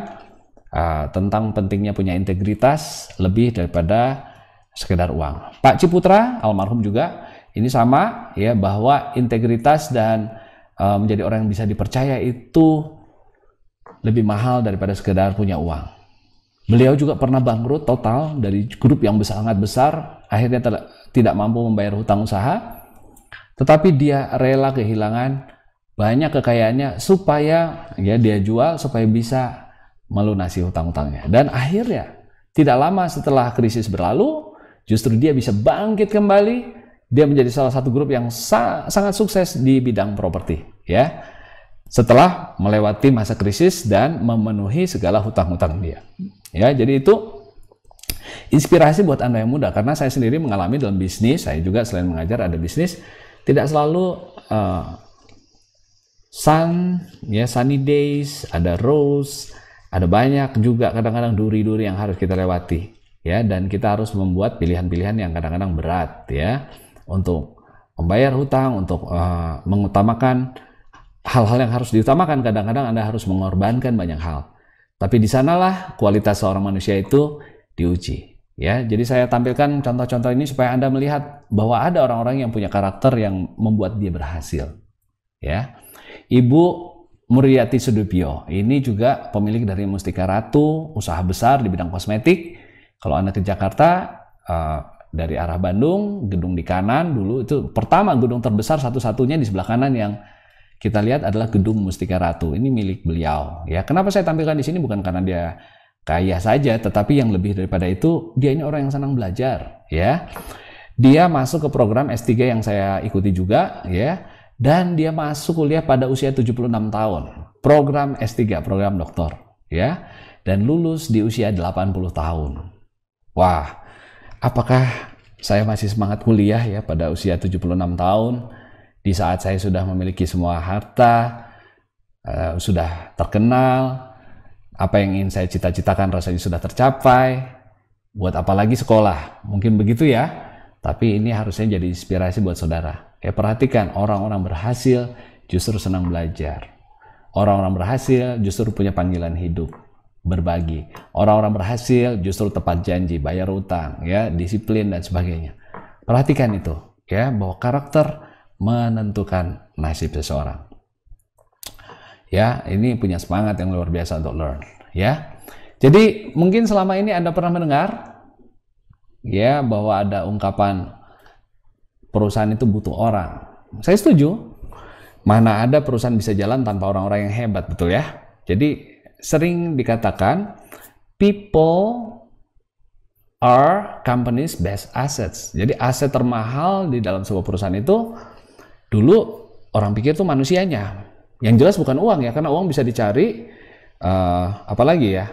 tentang pentingnya punya integritas lebih daripada sekedar uang. Pak Ciputra almarhum juga ini sama, ya, bahwa integritas dan menjadi orang yang bisa dipercaya itu lebih mahal daripada sekedar punya uang. Beliau juga pernah bangkrut total dari grup yang sangat besar, akhirnya tidak mampu membayar hutang usaha, tetapi dia rela kehilangan banyak kekayaannya supaya, ya, dia jual supaya bisa melunasi hutang-hutangnya. Dan akhirnya tidak lama setelah krisis berlalu, justru dia bisa bangkit kembali. Dia menjadi salah satu grup yang sangat sukses di bidang properti, ya, setelah melewati masa krisis dan memenuhi segala hutang-hutang dia, ya. Jadi itu inspirasi buat Anda yang muda, karena saya sendiri mengalami dalam bisnis. Saya juga selain mengajar ada bisnis, tidak selalu sunny days, ada rose, ada banyak juga kadang-kadang duri-duri yang harus kita lewati, ya. Dan kita harus membuat pilihan-pilihan yang kadang-kadang berat, ya, untuk membayar hutang, untuk mengutamakan hal-hal yang harus diutamakan. Kadang-kadang Anda harus mengorbankan banyak hal, tapi di sanalah kualitas seorang manusia itu diuji, ya. Jadi saya tampilkan contoh-contoh ini supaya Anda melihat bahwa ada orang-orang yang punya karakter yang membuat dia berhasil, ya. Ibu Muryati Sudipyo ini juga pemilik dari Mustika Ratu, usaha besar di bidang kosmetik. Kalau Anda ke Jakarta dari arah Bandung, gedung di kanan dulu itu pertama gedung terbesar satu-satunya di sebelah kanan yang kita lihat adalah gedung Mustika Ratu. Ini milik beliau, ya. Kenapa saya tampilkan di sini? Bukan karena dia kaya saja, tetapi yang lebih daripada itu, dia ini orang yang senang belajar, ya. Dia masuk ke program S3 yang saya ikuti juga, ya. Dan dia masuk kuliah pada usia 76 tahun. Program S3, program doktor, ya, dan lulus di usia 80 tahun. Wah, apakah saya masih semangat kuliah ya pada usia 76 tahun, di saat saya sudah memiliki semua harta, sudah terkenal, apa yang ingin saya cita-citakan rasanya sudah tercapai, buat apa lagi sekolah? Mungkin begitu ya, tapi ini harusnya jadi inspirasi buat saudara. Ya, perhatikan, orang-orang berhasil justru senang belajar. Orang-orang berhasil justru punya panggilan hidup, berbagi. Orang-orang berhasil justru tepat janji, bayar utang, ya, disiplin dan sebagainya. Perhatikan itu, ya, bahwa karakter menentukan nasib seseorang. Ya, ini punya semangat yang luar biasa untuk learn, ya. Jadi mungkin selama ini Anda pernah mendengar, ya, bahwa ada ungkapan perusahaan itu butuh orang. Saya setuju. Mana ada perusahaan bisa jalan tanpa orang-orang yang hebat, betul ya? Jadi sering dikatakan people are company's best assets. Jadi aset termahal di dalam sebuah perusahaan itu dulu orang pikir tuh manusianya. Yang jelas bukan uang ya, karena uang bisa dicari, apalagi ya,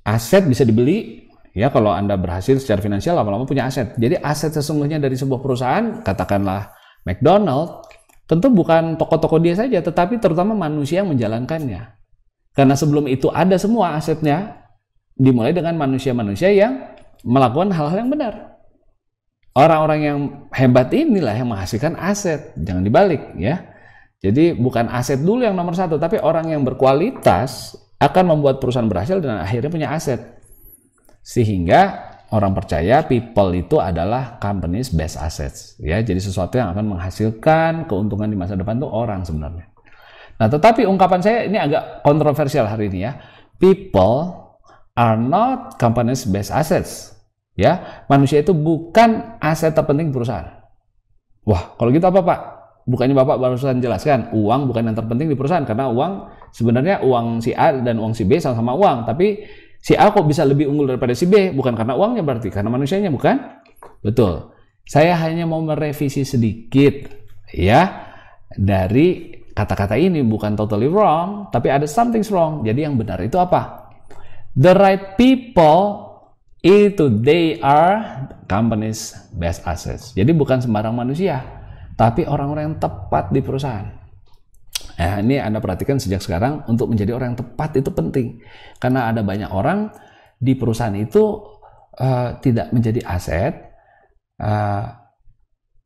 aset bisa dibeli. Ya, kalau Anda berhasil secara finansial, lama-lama punya aset. Jadi aset sesungguhnya dari sebuah perusahaan, katakanlah McDonald, tentu bukan toko-toko dia saja, tetapi terutama manusia yang menjalankannya. Karena sebelum itu ada semua asetnya, dimulai dengan manusia-manusia yang melakukan hal-hal yang benar. Orang-orang yang hebat inilah yang menghasilkan aset, jangan dibalik ya. Jadi bukan aset dulu yang nomor satu, tapi orang yang berkualitas akan membuat perusahaan berhasil dan akhirnya punya aset. Sehingga orang percaya people itu adalah company's best assets, ya. Jadi sesuatu yang akan menghasilkan keuntungan di masa depan itu orang sebenarnya. Nah, tetapi ungkapan saya ini agak kontroversial hari ini ya. People are not company's best assets. Ya, manusia itu bukan aset terpenting perusahaan. Wah, kalau gitu apa Pak? Bukannya Bapak barusan jelaskan, uang bukan yang terpenting di perusahaan, karena uang sebenarnya uang si A dan uang si B sama-sama uang, tapi si A kok bisa lebih unggul daripada si B? Bukan karena uangnya berarti, karena manusianya, bukan? Betul. Saya hanya mau merevisi sedikit ya dari kata-kata ini, bukan totally wrong, tapi ada something's wrong. Jadi yang benar itu apa? The right people itu they are company's best assets. Jadi bukan sembarang manusia, tapi orang-orang yang tepat di perusahaan. Nah, ini Anda perhatikan sejak sekarang, untuk menjadi orang yang tepat itu penting. Karena ada banyak orang di perusahaan itu tidak menjadi aset,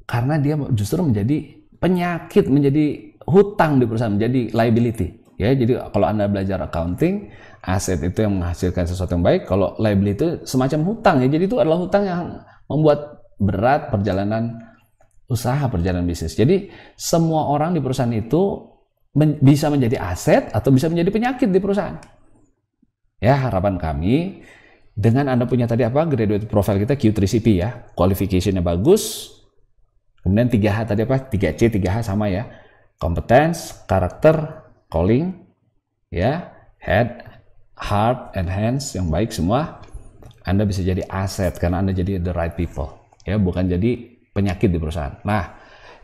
karena dia justru menjadi penyakit, menjadi hutang di perusahaan, menjadi liability. Ya, jadi kalau Anda belajar accounting, aset itu yang menghasilkan sesuatu yang baik, kalau liability itu semacam hutang ya. Jadi itu adalah hutang yang membuat berat perjalanan usaha, perjalanan bisnis. Jadi semua orang di perusahaan itu bisa menjadi aset atau bisa menjadi penyakit di perusahaan. Ya, harapan kami dengan Anda punya tadi apa? Graduate profile kita Q3CP ya. Qualification-nya bagus. Kemudian 3H tadi apa? 3C, 3H sama ya. Competence, karakter, calling, ya, head, heart, and hands yang baik semua. Anda bisa jadi aset karena Anda jadi the right people. Ya, bukan jadi penyakit di perusahaan. Nah,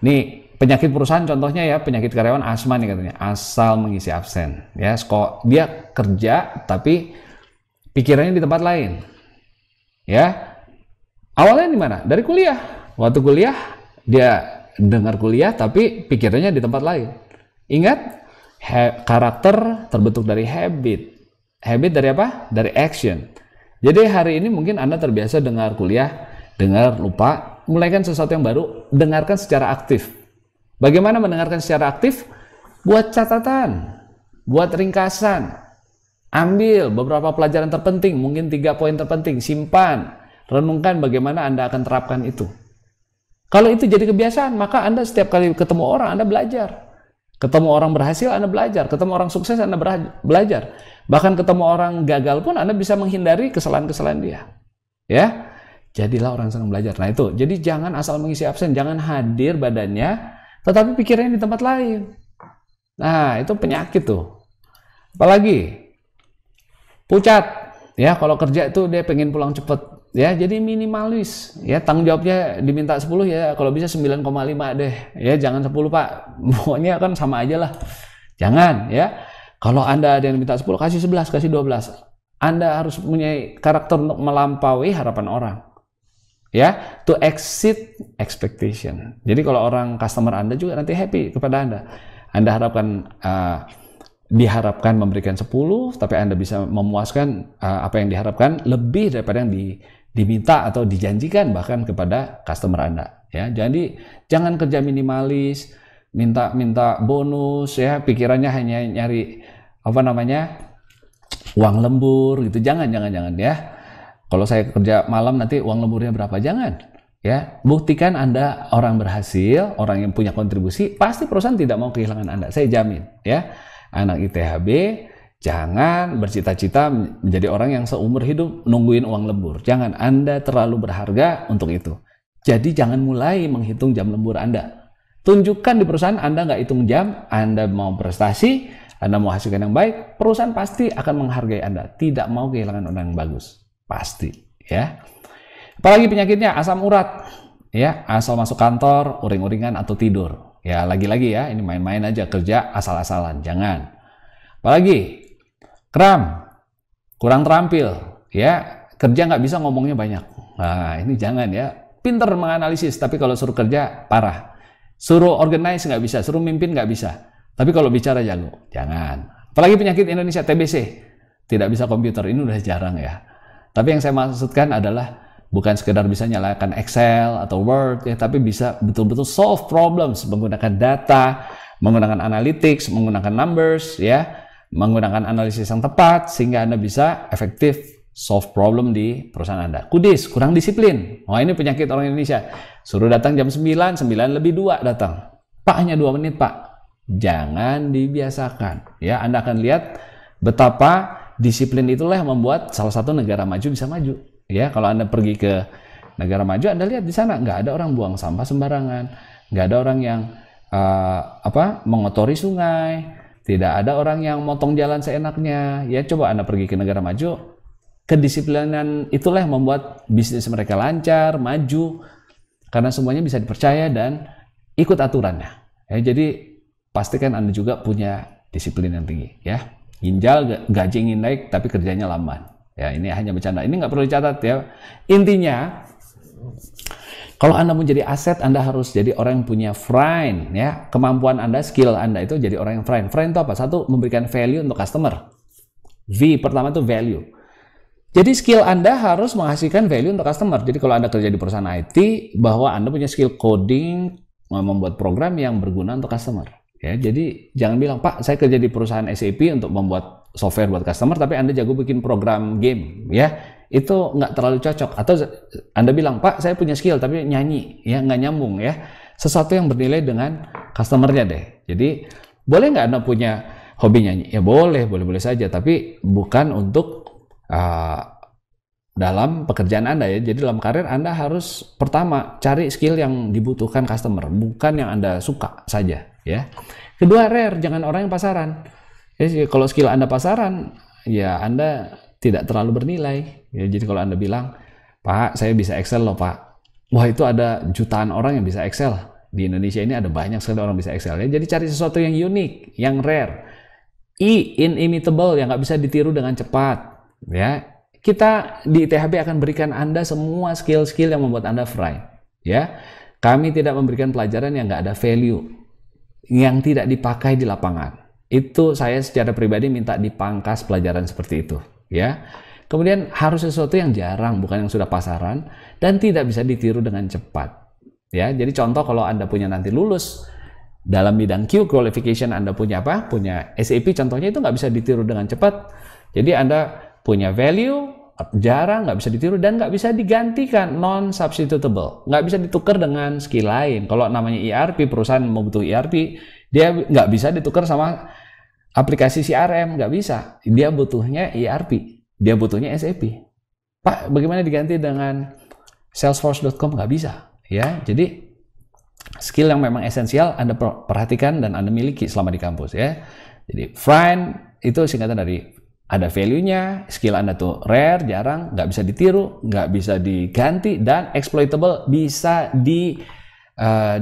ini penyakit perusahaan contohnya ya, penyakit karyawan asma nih katanya, asal mengisi absen. Ya, dia kerja tapi pikirannya di tempat lain. Ya, awalnya di mana? Dari kuliah. Waktu kuliah dia dengar kuliah tapi pikirannya di tempat lain. Ingat, karakter terbentuk dari habit. Habit dari apa? Dari action. Jadi hari ini mungkin Anda terbiasa dengar kuliah, dengar lupa, mulaikan sesuatu yang baru, dengarkan secara aktif. Bagaimana mendengarkan secara aktif? Buat catatan, buat ringkasan, ambil beberapa pelajaran terpenting, mungkin 3 poin terpenting, simpan, renungkan bagaimana Anda akan terapkan itu. Kalau itu jadi kebiasaan, maka Anda setiap kali ketemu orang, Anda belajar. Ketemu orang berhasil, Anda belajar. Ketemu orang sukses, Anda belajar. Bahkan ketemu orang gagal pun, Anda bisa menghindari kesalahan-kesalahan dia. Ya, jadilah orang senang belajar. Nah itu, jadi jangan asal mengisi absen, jangan hadir badannya, tetapi pikirannya di tempat lain. Nah, itu penyakit tuh. Apalagi pucat. Ya, kalau kerja itu dia pengen pulang cepet. Ya, jadi minimalis. Ya, tanggung jawabnya diminta 10 ya, kalau bisa 9,5 deh. Ya, jangan 10 Pak. Pokoknya kan sama aja lah. Jangan ya. Kalau Anda ada yang minta 10, kasih 11, kasih 12. Anda harus punya karakter untuk melampaui harapan orang. Ya, to exceed expectation. Jadi kalau orang customer Anda juga nanti happy kepada Anda. Anda diharapkan memberikan 10, tapi Anda bisa memuaskan apa yang diharapkan lebih daripada yang diminta atau dijanjikan bahkan kepada customer Anda. Ya, jadi jangan kerja minimalis, minta bonus, ya, pikirannya hanya nyari uang lembur gitu. Jangan ya. Kalau saya kerja malam nanti uang lemburnya berapa? Jangan. Ya, buktikan Anda orang berhasil, orang yang punya kontribusi, pasti perusahaan tidak mau kehilangan Anda. Saya jamin, ya. Anak ITHB jangan bercita-cita menjadi orang yang seumur hidup nungguin uang lembur. Jangan, Anda terlalu berharga untuk itu. Jadi jangan mulai menghitung jam lembur Anda. Tunjukkan di perusahaan Anda nggak hitung jam, Anda mau prestasi, Anda mau hasilkan yang baik, perusahaan pasti akan menghargai Anda. Tidak mau kehilangan orang yang bagus. Pasti, ya. Apalagi penyakitnya asam urat, ya, asal masuk kantor, uring-uringan atau tidur. Ya, lagi-lagi ya, ini main-main aja, kerja asal-asalan, jangan. Apalagi kram, kurang terampil, ya, kerja nggak bisa ngomongnya banyak. Nah, ini jangan ya. Pinter menganalisis, tapi kalau suruh kerja parah. Suruh organize nggak bisa, suruh mimpin nggak bisa. Tapi kalau bicara jago, jangan. Apalagi penyakit Indonesia TBC, tidak bisa komputer, ini udah jarang ya. Tapi yang saya maksudkan adalah bukan sekedar bisa nyalakan Excel atau Word, ya, tapi bisa betul-betul solve problems menggunakan data, menggunakan analytics, menggunakan numbers, ya, menggunakan analisis yang tepat sehingga Anda bisa efektif solve problem di perusahaan Anda. Kudis, kurang disiplin. Wah, ini penyakit orang Indonesia. Suruh datang jam 9, 9 lebih 2 datang. Pak, hanya 2 menit, Pak. Jangan dibiasakan. Ya, Anda akan lihat betapa disiplin itulah yang membuat salah satu negara maju bisa maju. Ya, kalau Anda pergi ke negara maju, Anda lihat di sana nggak ada orang buang sampah sembarangan, nggak ada orang yang mengotori sungai, tidak ada orang yang motong jalan seenaknya. Ya, coba Anda pergi ke negara maju, kedisiplinan itulah yang membuat bisnis mereka lancar, maju, karena semuanya bisa dipercaya dan ikut aturannya. Ya, jadi pastikan Anda juga punya disiplin yang tinggi. Ya, ginjal, gaji ingin naik tapi kerjanya lamban. Ya, ini hanya bercanda. Ini nggak perlu dicatat ya. Intinya, kalau Anda mau jadi aset, Anda harus jadi orang yang punya friend, ya. Kemampuan Anda, skill Anda itu jadi orang yang friend. Friend itu apa? Satu, memberikan value untuk customer. V pertama itu value. Jadi skill Anda harus menghasilkan value untuk customer. Jadi kalau Anda kerja di perusahaan IT, bahwa Anda punya skill coding, membuat program yang berguna untuk customer. Ya, jadi jangan bilang, Pak, saya kerja di perusahaan SAP untuk membuat software buat customer, tapi Anda jago bikin program game, ya, itu nggak terlalu cocok. Atau Anda bilang, Pak, saya punya skill tapi nyanyi, ya, nggak nyambung, ya. Sesuatu yang bernilai dengan customernya deh. Jadi boleh nggak Anda punya hobi nyanyi? Ya boleh saja, tapi bukan untuk dalam pekerjaan Anda, ya. Jadi dalam karir Anda harus pertama cari skill yang dibutuhkan customer, bukan yang Anda suka saja, ya. Kedua, rare, jangan orang yang pasaran. Jadi kalau skill Anda pasaran, ya Anda tidak terlalu bernilai. Ya, jadi kalau Anda bilang, Pak, saya bisa Excel loh, Pak. Wah, itu ada jutaan orang yang bisa Excel. Di Indonesia ini ada banyak sekali orang bisa Excel. Ya, jadi cari sesuatu yang unik, yang rare. Inimitable, yang nggak bisa ditiru dengan cepat. Ya, kita di ITHB akan berikan Anda semua skill-skill yang membuat Anda fry. Ya, kami tidak memberikan pelajaran yang nggak ada value, yang tidak dipakai di lapangan. Itu saya secara pribadi minta dipangkas pelajaran seperti itu, ya. Kemudian harus sesuatu yang jarang, bukan yang sudah pasaran, dan tidak bisa ditiru dengan cepat, ya. Jadi contoh, kalau Anda punya nanti lulus dalam bidang Q qualification, Anda punya apa? Punya SAP contohnya, itu nggak bisa ditiru dengan cepat. Jadi Anda punya value, jarang, nggak bisa ditiru, dan nggak bisa digantikan, non-substitutable. Nggak bisa ditukar dengan skill lain. Kalau namanya ERP, perusahaan membutuh ERP, dia nggak bisa ditukar sama aplikasi CRM, nggak bisa. Dia butuhnya ERP, dia butuhnya SAP. Pak, bagaimana diganti dengan Salesforce.com? Nggak bisa. Ya, jadi skill yang memang esensial Anda perhatikan dan Anda miliki selama di kampus, ya. Jadi friend itu singkatan dari ada value-nya, skill Anda tuh rare, jarang, nggak bisa ditiru, nggak bisa diganti, dan exploitable, bisa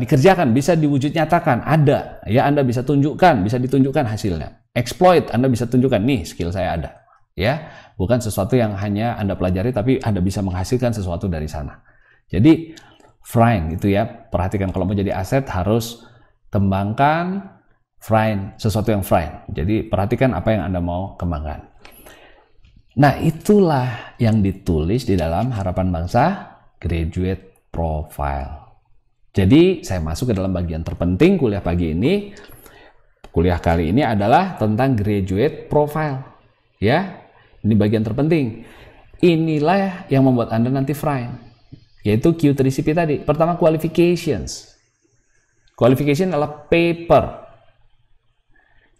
dikerjakan, bisa diwujud nyatakan, ada, ya Anda bisa tunjukkan, bisa ditunjukkan hasilnya. Exploit, Anda bisa tunjukkan, nih skill saya ada, ya, bukan sesuatu yang hanya Anda pelajari, tapi Anda bisa menghasilkan sesuatu dari sana. Jadi, find itu ya, perhatikan kalau mau jadi aset harus kembangkan, find sesuatu yang find. Jadi, perhatikan apa yang Anda mau kembangkan. Nah, itulah yang ditulis di dalam Harapan Bangsa Graduate Profile. Jadi, saya masuk ke dalam bagian terpenting kuliah pagi ini. Kuliah kali ini adalah tentang Graduate Profile. Ya, ini bagian terpenting. Inilah yang membuat Anda nanti friend, yaitu Q3CP tadi. Pertama, qualifications. Qualification adalah paper.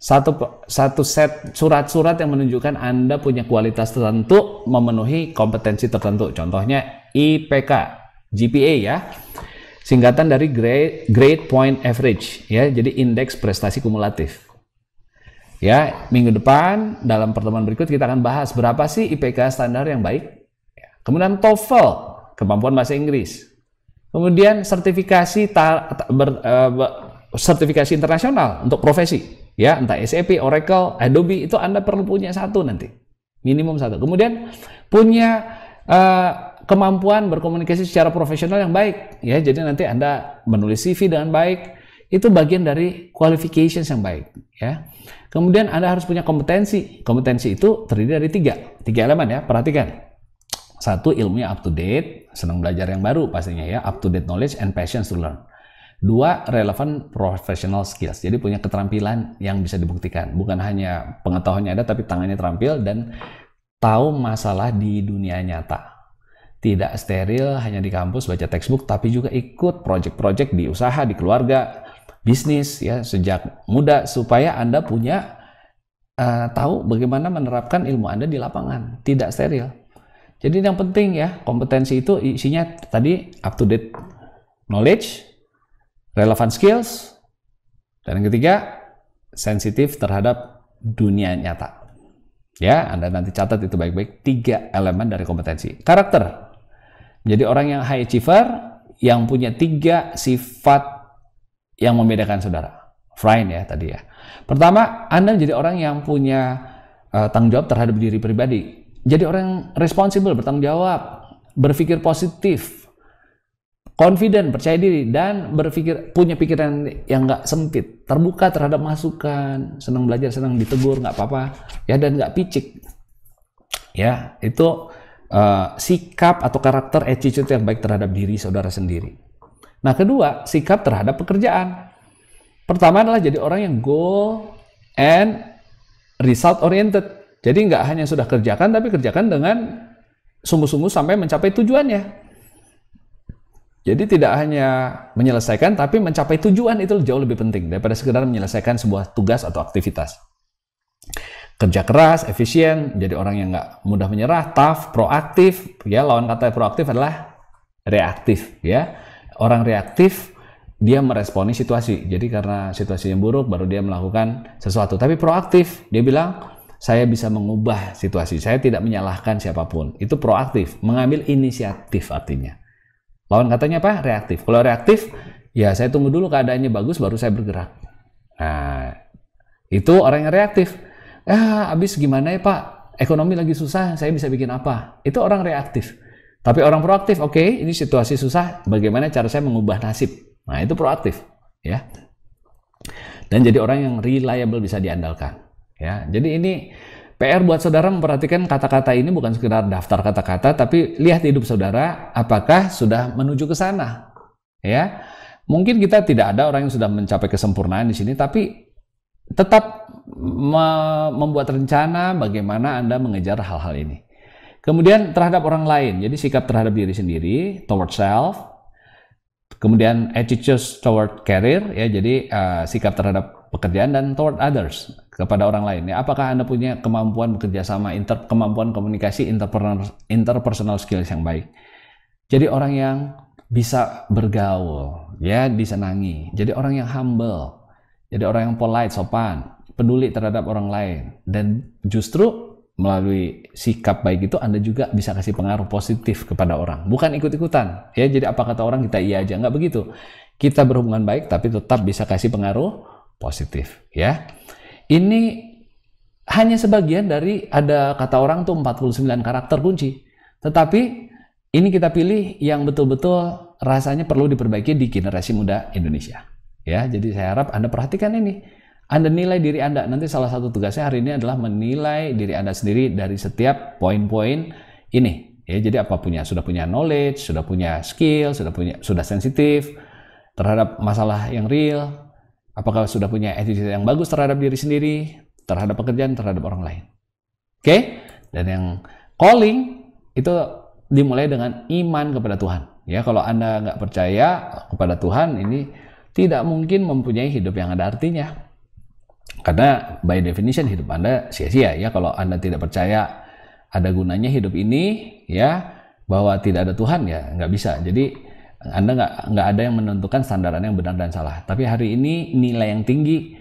Satu set surat-surat yang menunjukkan Anda punya kualitas tertentu, memenuhi kompetensi tertentu. Contohnya IPK, GPA ya. Singkatan dari Grade Point Average ya. Jadi indeks prestasi kumulatif. Ya, minggu depan dalam pertemuan berikut kita akan bahas berapa sih IPK standar yang baik. Kemudian TOEFL, kemampuan bahasa Inggris. Kemudian sertifikasi sertifikasi internasional untuk profesi. Ya, entah SAP, Oracle, Adobe, itu Anda perlu punya satu nanti. Minimum satu. Kemudian punya kemampuan berkomunikasi secara profesional yang baik. Ya, jadi nanti Anda menulis CV dengan baik. Itu bagian dari qualifications yang baik. Ya. Kemudian Anda harus punya kompetensi. Kompetensi itu terdiri dari tiga elemen ya. Perhatikan. Satu, ilmunya up to date. Senang belajar yang baru pastinya ya. Up to date knowledge and passion to learn. Dua, relevant professional skills. Jadi punya keterampilan yang bisa dibuktikan. Bukan hanya pengetahuannya ada, tapi tangannya terampil dan tahu masalah di dunia nyata. Tidak steril hanya di kampus baca textbook, tapi juga ikut project-project di usaha, di keluarga, bisnis ya sejak muda supaya Anda punya tahu bagaimana menerapkan ilmu Anda di lapangan. Tidak steril. Jadi yang penting ya, kompetensi itu isinya tadi up to date knowledge, relevant skills, dan yang ketiga, sensitif terhadap dunia nyata. Ya, Anda nanti catat itu baik-baik, 3 elemen dari kompetensi. Karakter. Jadi orang yang high achiever, yang punya 3 sifat yang membedakan saudara. Friend ya tadi ya. Pertama, Anda jadi orang yang punya tanggung jawab terhadap diri pribadi. Jadi orang yang responsible, bertanggung jawab, berpikir positif, confident, percaya diri, dan punya pikiran yang nggak sempit, terbuka terhadap masukan, senang belajar, senang ditegur, nggak apa-apa, ya, dan nggak picik. Ya, itu sikap atau karakter attitude yang baik terhadap diri saudara sendiri. Nah, kedua, sikap terhadap pekerjaan. Pertama adalah jadi orang yang goal and result oriented. Jadi nggak hanya sudah kerjakan, tapi kerjakan dengan sungguh-sungguh sampai mencapai tujuannya. Jadi tidak hanya menyelesaikan, tapi mencapai tujuan itu jauh lebih penting daripada sekedar menyelesaikan sebuah tugas atau aktivitas. Kerja keras, efisien, jadi orang yang nggak mudah menyerah, tough, proaktif. Ya, lawan kata proaktif adalah reaktif. Ya, orang reaktif dia meresponi situasi. Jadi karena situasi yang buruk, baru dia melakukan sesuatu. Tapi proaktif, dia bilang saya bisa mengubah situasi. Saya tidak menyalahkan siapapun. Itu proaktif, mengambil inisiatif artinya. Lawan katanya apa? Reaktif. Kalau reaktif, ya saya tunggu dulu keadaannya bagus baru saya bergerak. Nah, itu orang yang reaktif. Habis gimana ya Pak? Ekonomi lagi susah, saya bisa bikin apa? Itu orang reaktif. Tapi orang proaktif, oke, ini situasi susah, bagaimana cara saya mengubah nasib? Nah, itu proaktif, ya. Dan jadi orang yang reliable, bisa diandalkan. Ya, jadi ini PR buat saudara memperhatikan kata-kata ini bukan sekedar daftar kata-kata, tapi lihat hidup saudara apakah sudah menuju ke sana. Ya, mungkin kita tidak ada orang yang sudah mencapai kesempurnaan di sini, tapi tetap membuat rencana bagaimana Anda mengejar hal-hal ini. Kemudian terhadap orang lain, jadi sikap terhadap diri sendiri, toward self. Kemudian attitude toward career, ya, jadi sikap terhadap pekerjaan, dan toward others, kepada orang lain. Ya, apakah Anda punya kemampuan bekerja sama, kemampuan komunikasi, interpersonal skills yang baik. Jadi orang yang bisa bergaul, ya, disenangi. Jadi orang yang humble, jadi orang yang polite, sopan, peduli terhadap orang lain. Dan justru melalui sikap baik itu Anda juga bisa kasih pengaruh positif kepada orang. Bukan ikut-ikutan. Ya, jadi apa kata orang kita iya aja. Nggak begitu. kita berhubungan baik tapi tetap bisa kasih pengaruh positif, ya. Ini hanya sebagian dari, ada kata orang tuh 49 karakter kunci. Tetapi ini kita pilih yang betul-betul rasanya perlu diperbaiki di generasi muda Indonesia. Ya, jadi saya harap Anda perhatikan ini. Anda nilai diri Anda. Nanti salah satu tugasnya hari ini adalah menilai diri Anda sendiri dari setiap poin-poin ini. Ya, jadi sudah punya knowledge, sudah punya skill, sudah sensitif terhadap masalah yang real. Apakah sudah punya attitude yang bagus terhadap diri sendiri, terhadap pekerjaan, terhadap orang lain. Oke? Dan yang calling itu dimulai dengan iman kepada Tuhan. Ya, kalau Anda nggak percaya kepada Tuhan, ini tidak mungkin mempunyai hidup yang ada artinya. Karena by definition hidup Anda sia-sia ya kalau Anda tidak percaya ada gunanya hidup ini, ya, bahwa tidak ada Tuhan, ya nggak bisa. Jadi Anda nggak ada yang menentukan standaran yang benar dan salah. Tapi hari ini nilai yang tinggi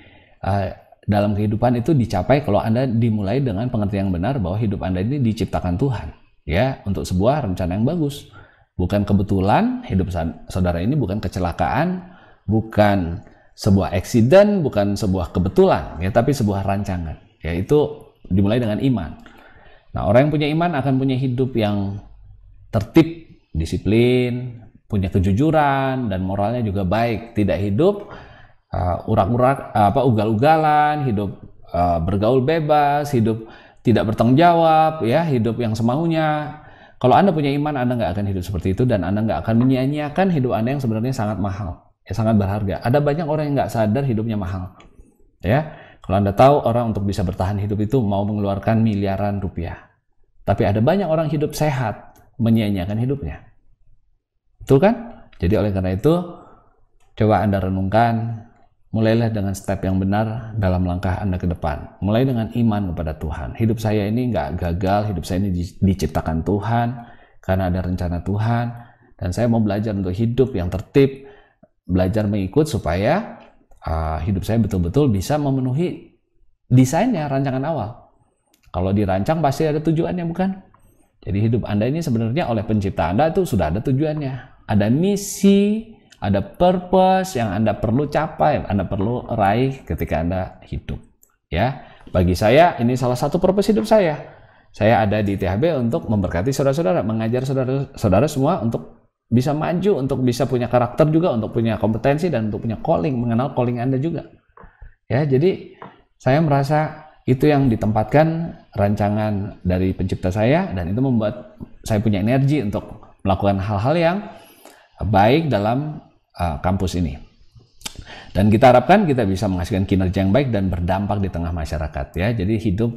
dalam kehidupan itu dicapai kalau Anda dimulai dengan pengertian yang benar bahwa hidup Anda ini diciptakan Tuhan, ya, untuk sebuah rencana yang bagus. Bukan kebetulan, hidup saudara ini bukan kecelakaan, bukan sebuah accident, bukan sebuah kebetulan, ya, tapi sebuah rancangan. Ya, itu dimulai dengan iman. Nah, orang yang punya iman akan punya hidup yang tertib, disiplin, punya kejujuran, dan moralnya juga baik. Tidak hidup ugal-ugalan, hidup bergaul bebas, hidup tidak bertanggung jawab, ya, hidup yang semaunya. Kalau Anda punya iman, Anda nggak akan hidup seperti itu, dan Anda nggak akan menyia-nyiakan hidup Anda yang sebenarnya sangat mahal, ya, sangat berharga. Ada banyak orang yang nggak sadar hidupnya mahal, ya. Kalau Anda tahu orang untuk bisa bertahan hidup itu mau mengeluarkan miliaran rupiah, tapi ada banyak orang hidup sehat menyia-nyiakan hidupnya, betul kan? Jadi oleh karena itu, coba Anda renungkan, mulailah dengan step yang benar dalam langkah Anda ke depan. Mulai dengan iman kepada Tuhan. Hidup saya ini nggak gagal, hidup saya ini diciptakan Tuhan, karena ada rencana Tuhan, dan saya mau belajar untuk hidup yang tertib, belajar mengikut supaya hidup saya betul-betul bisa memenuhi desainnya, rancangan awal. Kalau dirancang pasti ada tujuannya, bukan? Jadi hidup Anda ini sebenarnya oleh pencipta Anda itu sudah ada tujuannya. Ada misi, ada purpose yang Anda perlu capai, Anda perlu raih ketika Anda hidup. Ya, bagi saya ini salah satu purpose hidup saya. Saya ada di THB untuk memberkati saudara-saudara, mengajar saudara-saudara semua untuk bisa maju, untuk bisa punya karakter juga, untuk punya kompetensi, dan untuk punya calling, mengenal calling Anda juga. Ya, jadi saya merasa itu yang ditempatkan rancangan dari pencipta saya, dan itu membuat saya punya energi untuk melakukan hal-hal yang baik dalam kampus ini. Dan kita harapkan kita bisa menghasilkan kinerja yang baik dan berdampak di tengah masyarakat, ya. Jadi hidup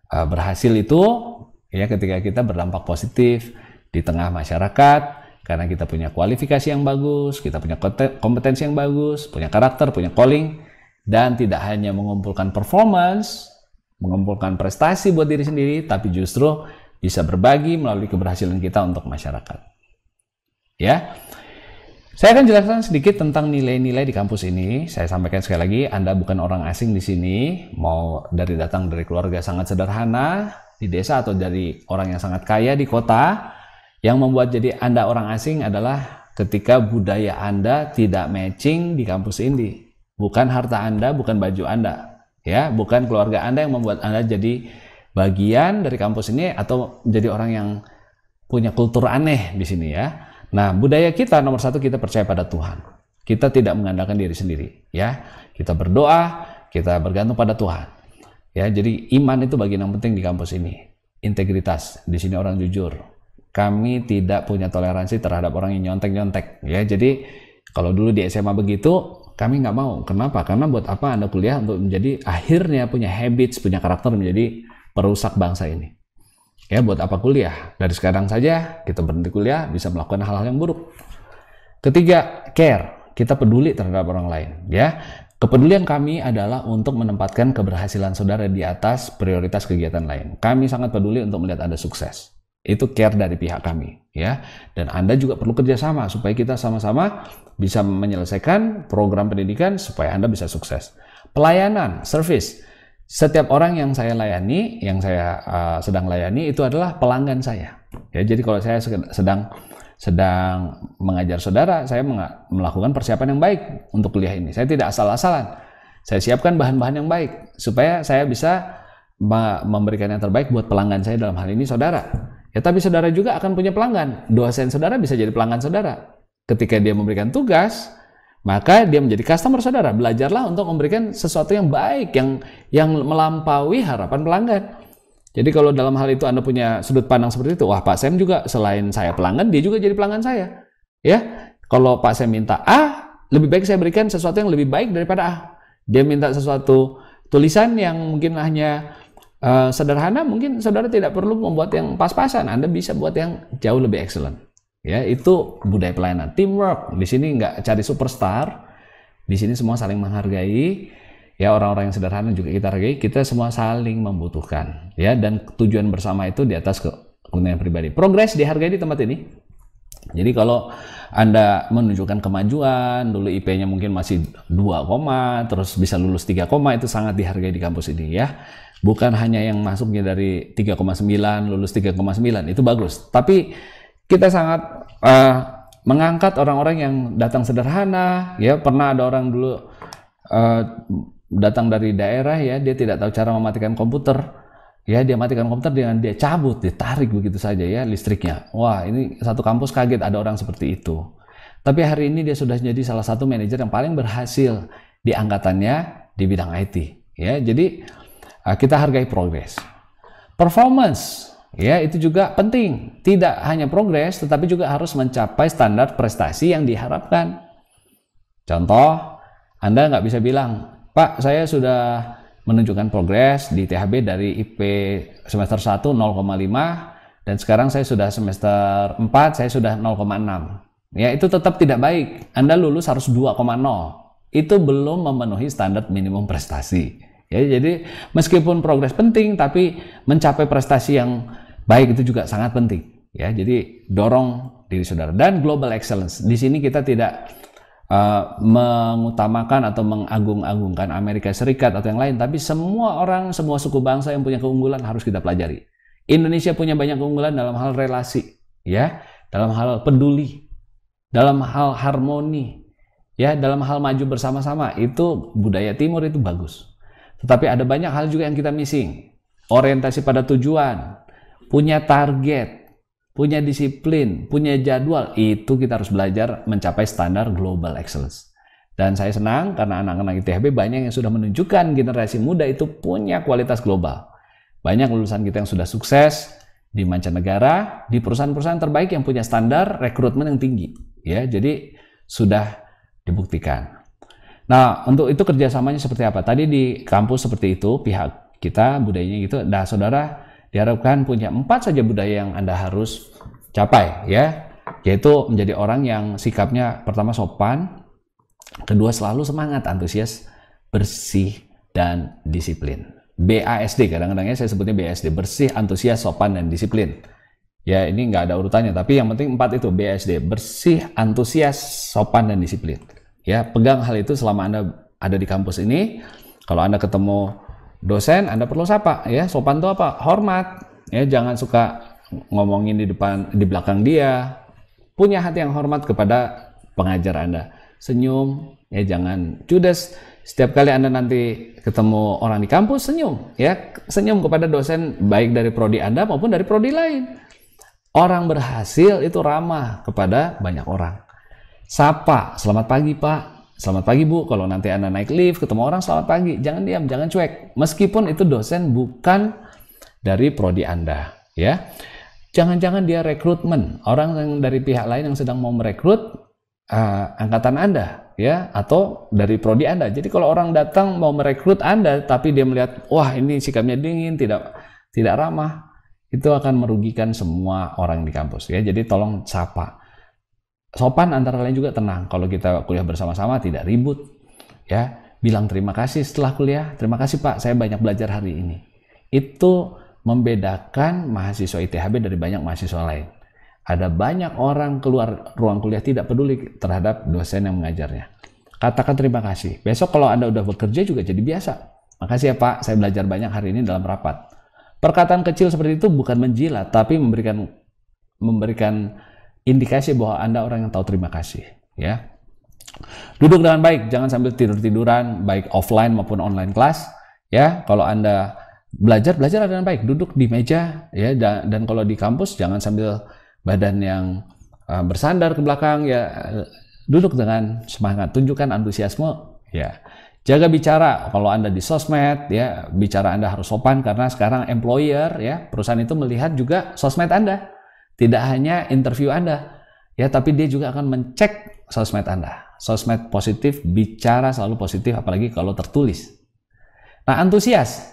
berhasil itu, ya, ketika kita berdampak positif di tengah masyarakat. Karena kita punya kualifikasi yang bagus, kita punya kompetensi yang bagus, punya karakter, punya calling, dan tidak hanya mengumpulkan performance, mengumpulkan prestasi buat diri sendiri, tapi justru bisa berbagi melalui keberhasilan kita untuk masyarakat. Ya, saya akan jelaskan sedikit tentang nilai-nilai di kampus ini. Saya sampaikan sekali lagi, Anda bukan orang asing di sini, mau datang dari keluarga sangat sederhana di desa atau dari orang yang sangat kaya di kota. Yang membuat jadi Anda orang asing adalah ketika budaya Anda tidak matching di kampus ini. Bukan harta Anda, bukan baju Anda, ya, bukan keluarga Anda yang membuat Anda jadi bagian dari kampus ini atau jadi orang yang punya kultur aneh di sini, ya. Nah, budaya kita nomor satu, kita percaya pada Tuhan. Kita tidak mengandalkan diri sendiri, ya. Kita berdoa, kita bergantung pada Tuhan. Ya, jadi iman itu bagian yang penting di kampus ini. Integritas, di sini orang jujur. Kami tidak punya toleransi terhadap orang yang nyontek-nyontek, ya. Jadi kalau dulu di SMA begitu, kami nggak mau. Kenapa? Karena buat apa Anda kuliah untuk menjadi akhirnya punya habits, punya karakter menjadi perusak bangsa ini? Ya, buat apa kuliah? Dari sekarang saja kita berhenti kuliah bisa melakukan hal-hal yang buruk. Ketiga, care. Kita peduli terhadap orang lain, ya. Kepedulian kami adalah untuk menempatkan keberhasilan saudara di atas prioritas kegiatan lain. Kami sangat peduli untuk melihat Anda sukses. Itu care dari pihak kami, ya. Dan Anda juga perlu kerjasama supaya kita sama-sama bisa menyelesaikan program pendidikan supaya Anda bisa sukses. Pelayanan, service. Setiap orang yang saya layani, yang saya sedang layani itu adalah pelanggan saya. Ya, jadi kalau saya sedang sedang mengajar saudara, saya melakukan persiapan yang baik untuk kuliah ini. Saya tidak asal-asalan. Saya siapkan bahan-bahan yang baik supaya saya bisa memberikan yang terbaik buat pelanggan saya, dalam hal ini saudara. Ya, tapi saudara juga akan punya pelanggan. Dosen saudara bisa jadi pelanggan saudara. Ketika dia memberikan tugas, maka dia menjadi customer saudara. Belajarlah untuk memberikan sesuatu yang baik, yang melampaui harapan pelanggan. Jadi kalau dalam hal itu Anda punya sudut pandang seperti itu, wah Pak Sam juga selain saya pelanggan, dia juga jadi pelanggan saya. Ya, kalau Pak Sam minta A, lebih baik saya berikan sesuatu yang lebih baik daripada A. Dia minta sesuatu tulisan yang mungkin hanya sederhana, mungkin saudara tidak perlu membuat yang pas-pasan. Anda bisa buat yang jauh lebih excellent. Ya, itu budaya pelayanan, teamwork. Di sini nggak cari superstar. Di sini semua saling menghargai. Ya, orang-orang yang sederhana juga kita hargai. Kita semua saling membutuhkan. Ya, dan tujuan bersama itu di atas kepentingan pribadi. Progres dihargai di tempat ini. Jadi kalau Anda menunjukkan kemajuan, dulu IP-nya mungkin masih 2, terus bisa lulus 3, itu sangat dihargai di kampus ini ya. Bukan hanya yang masuknya dari 3,9, lulus 3,9, itu bagus. Tapi kita sangat mengangkat orang-orang yang datang sederhana. Ya, pernah ada orang dulu datang dari daerah, ya, dia tidak tahu cara mematikan komputer. Ya, dia matikan komputer dengan dia cabut, ditarik begitu saja ya listriknya. Wah, ini satu kampus kaget ada orang seperti itu. Tapi hari ini dia sudah jadi salah satu manajer yang paling berhasil di angkatannya di bidang IT. Ya, jadi kita hargai progres. Performance, ya, itu juga penting. Tidak hanya progres, tetapi juga harus mencapai standar prestasi yang diharapkan. Contoh, Anda nggak bisa bilang, Pak, saya sudah menunjukkan progres di THB dari IP semester 1 0,5 dan sekarang saya sudah semester 4 saya sudah 0,6. Ya, itu tetap tidak baik. Anda lulus harus 2,0. Itu belum memenuhi standar minimum prestasi. Ya, jadi meskipun progres penting, tapi mencapai prestasi yang baik itu juga sangat penting. Ya, jadi dorong diri saudara. Dan global excellence. Di sini kita tidak mengutamakan atau mengagung-agungkan Amerika Serikat atau yang lain, tapi semua orang, semua suku bangsa yang punya keunggulan harus kita pelajari. Indonesia punya banyak keunggulan dalam hal relasi, ya, dalam hal peduli, dalam hal harmoni, ya, dalam hal maju bersama-sama. Itu budaya timur itu bagus. Tetapi ada banyak hal juga yang kita missing. Orientasi pada tujuan, punya target, punya disiplin, punya jadwal, itu kita harus belajar mencapai standar global excellence. Dan saya senang karena anak-anak ITHB banyak yang sudah menunjukkan generasi muda itu punya kualitas global. Banyak lulusan kita yang sudah sukses di mancanegara, di perusahaan-perusahaan terbaik yang punya standar rekrutmen yang tinggi. Ya, jadi sudah dibuktikan. Nah, untuk itu kerjasamanya seperti apa? Tadi di kampus seperti itu, pihak kita budayanya gitu. Nah, saudara diharapkan punya 4 saja budaya yang Anda harus capai, ya, yaitu menjadi orang yang sikapnya pertama sopan, kedua selalu semangat, antusias, bersih, dan disiplin. BASD, kadang-kadang saya sebutnya BASD, bersih, antusias, sopan, dan disiplin. Ya, ini nggak ada urutannya, tapi yang penting 4 itu, BASD, bersih, antusias, sopan, dan disiplin. Ya, pegang hal itu selama Anda ada di kampus ini. Kalau Anda ketemu dosen, Anda perlu sapa, ya. Sopan itu apa? Hormat, ya. Jangan suka ngomongin di belakang dia. Punya hati yang hormat kepada pengajar Anda. Senyum, ya, jangan judes. Setiap kali Anda nanti ketemu orang di kampus, senyum, ya. Senyum kepada dosen baik dari prodi Anda maupun dari prodi lain. Orang berhasil itu ramah kepada banyak orang. Sapa, selamat pagi Pak. Selamat pagi Bu, kalau nanti Anda naik lift, ketemu orang selamat pagi. Jangan diam, jangan cuek. Meskipun itu dosen bukan dari prodi Anda. Ya, jangan-jangan dia rekrutmen. Orang yang dari pihak lain yang sedang mau merekrut angkatan Anda. Ya, atau dari prodi Anda. Jadi kalau orang datang mau merekrut Anda, tapi dia melihat, wah ini sikapnya dingin, tidak ramah, itu akan merugikan semua orang di kampus. Ya, jadi tolong sapa. Sopan antara lain juga tenang. Kalau kita kuliah bersama-sama tidak ribut, ya, bilang terima kasih setelah kuliah. Terima kasih Pak, saya banyak belajar hari ini. Itu membedakan mahasiswa ITHB dari banyak mahasiswa lain. Ada banyak orang keluar ruang kuliah tidak peduli terhadap dosen yang mengajarnya. Katakan terima kasih. Besok kalau Anda udah bekerja juga jadi biasa. Makasih ya Pak, saya belajar banyak hari ini dalam rapat. Perkataan kecil seperti itu bukan menjilat, tapi memberikan indikasi bahwa Anda orang yang tahu terima kasih, ya. Duduk dengan baik, jangan sambil tidur-tiduran, baik offline maupun online kelas, ya. Kalau Anda belajar dengan baik, duduk di meja, ya. Dan kalau di kampus jangan sambil badan yang bersandar ke belakang, ya. Duduk dengan semangat, tunjukkan antusiasme, ya. Jaga bicara, kalau Anda di sosmed, ya, bicara Anda harus sopan karena sekarang employer, ya, perusahaan itu melihat juga sosmed Anda. Tidak hanya interview Anda, ya, tapi dia juga akan mencek sosmed Anda. Sosmed positif, bicara selalu positif, apalagi kalau tertulis. Nah, antusias.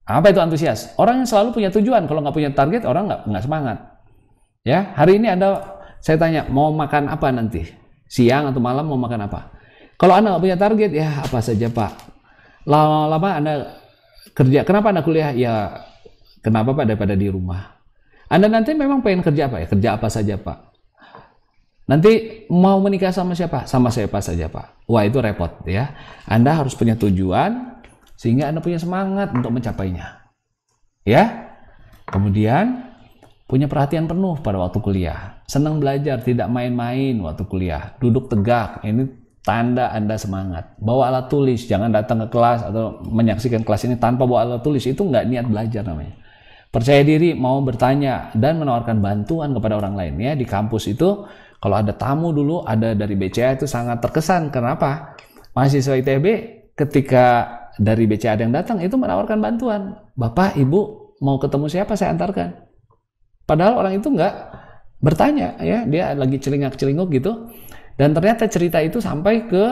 Apa itu antusias? Orang yang selalu punya tujuan. Kalau nggak punya target, orang nggak semangat. Ya, hari ini saya tanya, mau makan apa nanti? Siang atau malam mau makan apa? Kalau Anda nggak punya target, ya apa saja Pak. Lama-lama Anda kerja. Kenapa Anda kuliah? Ya kenapa Pak, daripada di rumah. Anda nanti memang pengen kerja apa ya? Kerja apa saja Pak. Nanti mau menikah sama siapa? Sama siapa saja Pak. Wah, itu repot ya. Anda harus punya tujuan sehingga Anda punya semangat untuk mencapainya. Ya. Kemudian punya perhatian penuh pada waktu kuliah. Senang belajar, tidak main-main waktu kuliah. Duduk tegak. Ini tanda Anda semangat. Bawa alat tulis, jangan datang ke kelas atau menyaksikan kelas ini tanpa bawa alat tulis. Itu nggak niat belajar namanya. Percaya diri, mau bertanya dan menawarkan bantuan kepada orang lain. Ya, di kampus itu kalau ada tamu dulu, ada dari BCA itu sangat terkesan. Kenapa? Mahasiswa ITB ketika dari BCA ada yang datang itu menawarkan bantuan. Bapak, Ibu mau ketemu siapa? Saya antarkan. Padahal orang itu nggak bertanya, ya, dia lagi celingak-celinguk gitu. Dan ternyata cerita itu sampai ke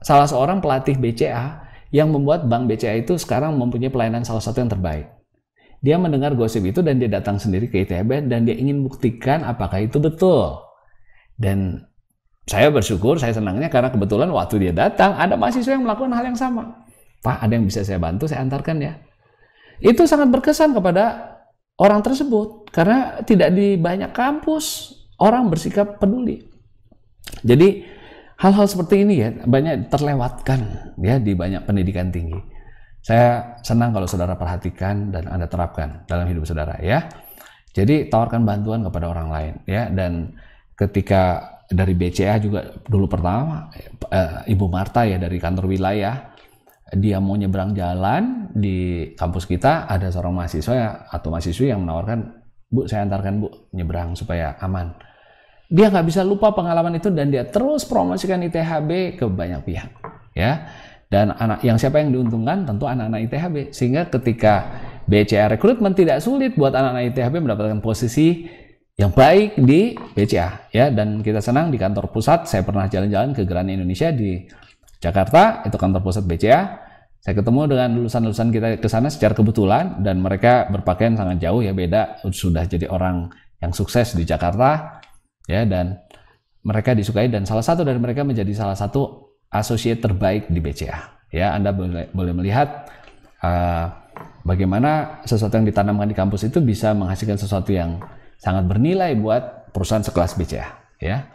salah seorang pelatih BCA yang membuat Bank BCA itu sekarang mempunyai pelayanan salah satu yang terbaik. Dia mendengar gosip itu dan dia datang sendiri ke ITB dan dia ingin buktikan apakah itu betul. Dan saya bersyukur, saya senangnya karena kebetulan waktu dia datang ada mahasiswa yang melakukan hal yang sama. Pak, ada yang bisa saya bantu, saya antarkan ya. Itu sangat berkesan kepada orang tersebut karena tidak di banyak kampus orang bersikap peduli. Jadi hal-hal seperti ini ya banyak terlewatkan ya di banyak pendidikan tinggi. Saya senang kalau saudara perhatikan dan Anda terapkan dalam hidup saudara ya. Jadi tawarkan bantuan kepada orang lain ya. Dan ketika dari BCA juga dulu pertama Ibu Marta ya dari kantor wilayah, dia mau nyebrang jalan di kampus kita, ada seorang mahasiswa atau mahasiswi yang menawarkan, Bu, saya antarkan Bu nyebrang supaya aman. Dia nggak bisa lupa pengalaman itu dan dia terus promosikan ITHB ke banyak pihak, ya. Dan siapa yang diuntungkan? Tentu anak-anak ITHB. Sehingga ketika BCA rekrutmen tidak sulit buat anak-anak ITHB mendapatkan posisi yang baik di BCA, ya. Dan kita senang di kantor pusat. Saya pernah jalan-jalan ke Grand Indonesia di Jakarta, itu kantor pusat BCA. Saya ketemu dengan lulusan-lulusan kita ke sana secara kebetulan dan mereka berpakaian sangat jauh ya, beda, sudah jadi orang yang sukses di Jakarta. Ya, dan mereka disukai dan salah satu dari mereka menjadi salah satu associate terbaik di BCA. Ya, Anda boleh melihat bagaimana sesuatu yang ditanamkan di kampus itu bisa menghasilkan sesuatu yang sangat bernilai buat perusahaan sekelas BCA. Ya,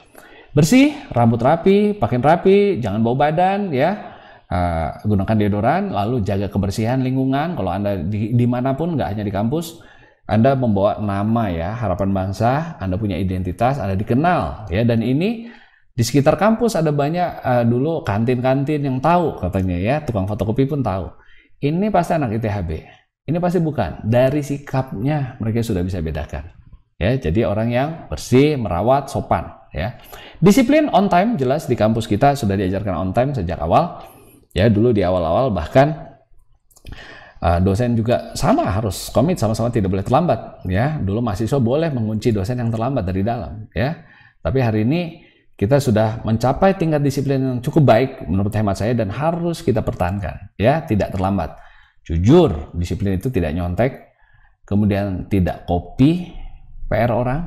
bersih, rambut rapi, pakaian rapi, jangan bau badan, ya. Gunakan deodoran, lalu jaga kebersihan lingkungan. Kalau Anda dimanapun, nggak hanya di kampus, Anda membawa nama ya, Harapan Bangsa, Anda punya identitas, Anda dikenal ya. Dan ini di sekitar kampus ada banyak dulu kantin-kantin yang tahu katanya ya, tukang fotokopi pun tahu. Ini pasti anak ITHB. Ini pasti bukan. Dari sikapnya mereka sudah bisa bedakan. Ya, jadi orang yang bersih, merawat, sopan ya. Disiplin on time jelas di kampus kita sudah diajarkan on time sejak awal. Ya, dulu di awal-awal bahkan dosen juga sama harus komit sama-sama tidak boleh terlambat ya. Dulu mahasiswa boleh mengunci dosen yang terlambat dari dalam ya. Tapi hari ini kita sudah mencapai tingkat disiplin yang cukup baik menurut hemat saya dan harus kita pertahankan ya, tidak terlambat. Jujur, disiplin itu tidak nyontek, kemudian tidak copy PR orang.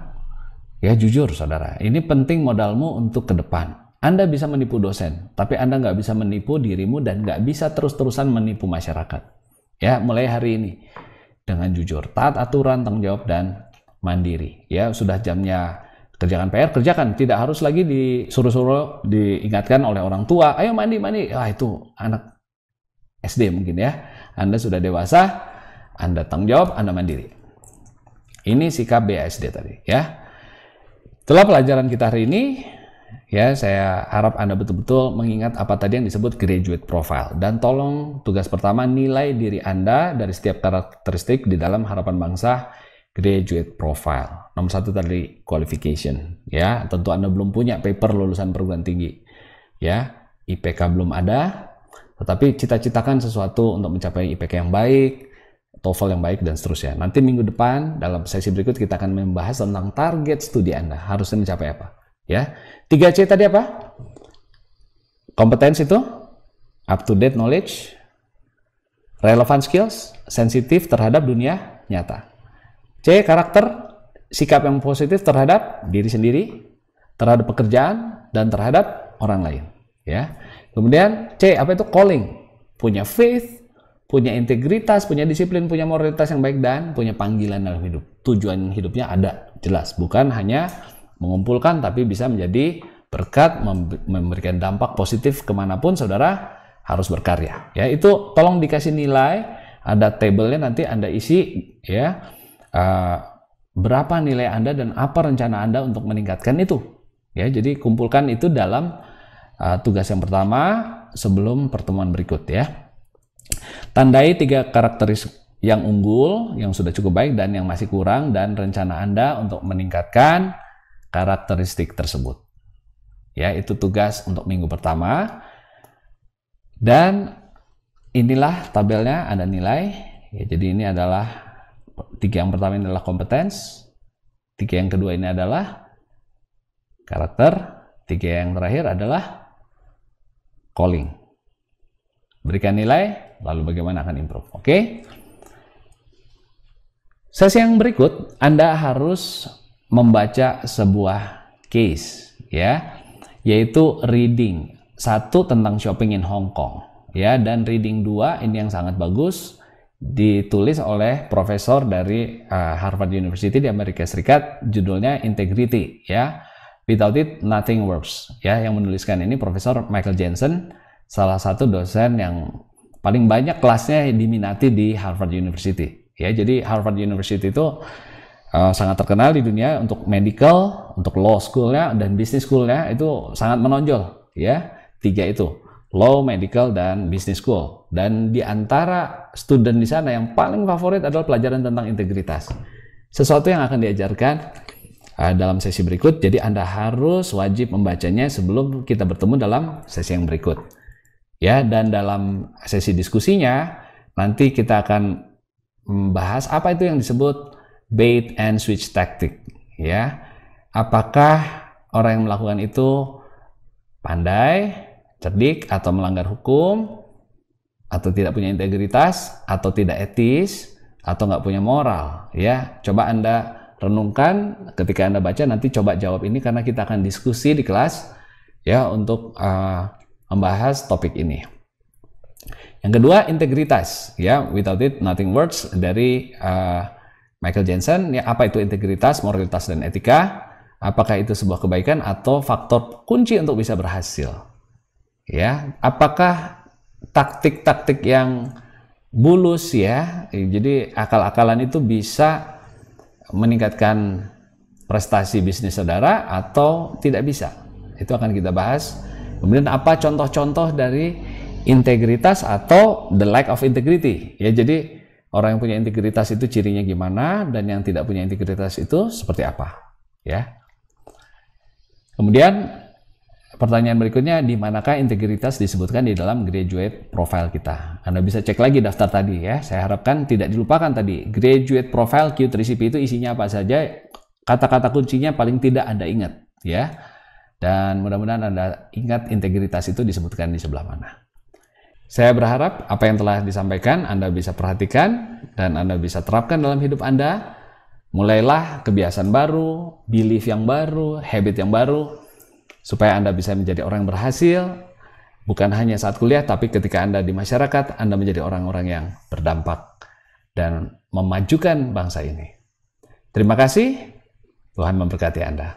Ya jujur saudara, ini penting modalmu untuk ke depan. Anda bisa menipu dosen, tapi Anda nggak bisa menipu dirimu dan nggak bisa terus-terusan menipu masyarakat. Ya, mulai hari ini dengan jujur, taat aturan, tanggung jawab dan mandiri. Ya, sudah jamnya kerjakan PR, kerjakan. Tidak harus lagi disuruh-suruh diingatkan oleh orang tua. Ayo mandi. Ah, itu anak SD mungkin ya. Anda sudah dewasa, Anda tanggung jawab, Anda mandiri. Ini sikap BASD tadi ya. Itulah pelajaran kita hari ini. Ya, saya harap Anda betul-betul mengingat apa tadi yang disebut graduate profile. Dan tolong tugas pertama, nilai diri Anda dari setiap karakteristik di dalam harapan bangsa graduate profile. Nomor 1 tadi qualification. Ya, tentu Anda belum punya paper lulusan perguruan tinggi. Ya, IPK belum ada, tetapi cita-citakan sesuatu untuk mencapai IPK yang baik, TOEFL yang baik, dan seterusnya. Nanti minggu depan dalam sesi berikut kita akan membahas tentang target studi Anda. Harusnya mencapai apa? Ya, 3C tadi apa? Kompetensi itu up to date knowledge, relevant skills, sensitif terhadap dunia nyata. C, karakter, sikap yang positif terhadap diri sendiri, terhadap pekerjaan, dan terhadap orang lain. Ya. Kemudian C, apa itu? Calling, punya faith, punya integritas, punya disiplin, punya moralitas yang baik, dan punya panggilan dalam hidup. Tujuan hidupnya ada, jelas. Bukan hanya mengumpulkan, tapi bisa menjadi berkat, memberikan dampak positif kemanapun saudara harus berkarya. Ya, itu tolong dikasih nilai, ada tabelnya nanti Anda isi, ya, berapa nilai Anda dan apa rencana Anda untuk meningkatkan itu. Ya, jadi kumpulkan itu dalam tugas yang pertama sebelum pertemuan berikut, ya. Tandai 3 karakteristik yang unggul, yang sudah cukup baik, dan yang masih kurang, dan rencana Anda untuk meningkatkan karakteristik tersebut. Ya, itu tugas untuk minggu pertama. Dan inilah tabelnya, ada nilai. Ya, jadi ini adalah 3 yang pertama ini adalah kompetens, 3 yang kedua ini adalah karakter, 3 yang terakhir adalah calling. Berikan nilai, lalu bagaimana akan improve. Oke? Sesi yang berikut, Anda harus membaca sebuah case, ya, yaitu reading 1 tentang shopping in Hong Kong, ya, dan reading 2 ini yang sangat bagus, ditulis oleh profesor dari Harvard University di Amerika Serikat, judulnya Integrity, ya. Without it, nothing works. Ya, yang menuliskan ini Profesor Michael Jensen, salah satu dosen yang paling banyak kelasnya diminati di Harvard University. Ya, jadi Harvard University itu sangat terkenal di dunia untuk medical, untuk law school-nya, dan business school-nya itu sangat menonjol. Ya, 3 itu, law, medical, dan business school. Dan di antara student di sana yang paling favorit adalah pelajaran tentang integritas. Sesuatu yang akan diajarkan dalam sesi berikut, jadi Anda harus wajib membacanya sebelum kita bertemu dalam sesi yang berikut. Ya, dan dalam sesi diskusinya nanti kita akan membahas apa itu yang disebut bait and switch tactic. Ya, apakah orang yang melakukan itu pandai, cerdik, atau melanggar hukum, atau tidak punya integritas, atau tidak etis, atau nggak punya moral. Ya, coba Anda renungkan ketika Anda baca, nanti coba jawab ini karena kita akan diskusi di kelas, ya, untuk membahas topik ini. Yang kedua, integritas, ya, without it nothing works, dari Michael Jensen. Ya, apa itu integritas, moralitas, dan etika? Apakah itu sebuah kebaikan atau faktor kunci untuk bisa berhasil? Ya, apakah taktik-taktik yang bulus, ya, jadi akal-akalan itu bisa meningkatkan prestasi bisnis saudara atau tidak bisa? Itu akan kita bahas. Kemudian apa contoh-contoh dari integritas atau the lack of integrity? Ya, jadi orang yang punya integritas itu cirinya gimana, dan yang tidak punya integritas itu seperti apa? Ya. Kemudian pertanyaan berikutnya, di manakah integritas disebutkan di dalam graduate profile kita? Anda bisa cek lagi daftar tadi, ya. Saya harapkan tidak dilupakan tadi. Graduate profile Q3CP itu isinya apa saja? Kata-kata kuncinya paling tidak Anda ingat, ya. Dan mudah-mudahan Anda ingat integritas itu disebutkan di sebelah mana. Saya berharap apa yang telah disampaikan Anda bisa perhatikan dan Anda bisa terapkan dalam hidup Anda. Mulailah kebiasaan baru, belief yang baru, habit yang baru, supaya Anda bisa menjadi orang yang berhasil, bukan hanya saat kuliah, tapi ketika Anda di masyarakat, Anda menjadi orang-orang yang berdampak dan memajukan bangsa ini. Terima kasih, Tuhan memberkati Anda.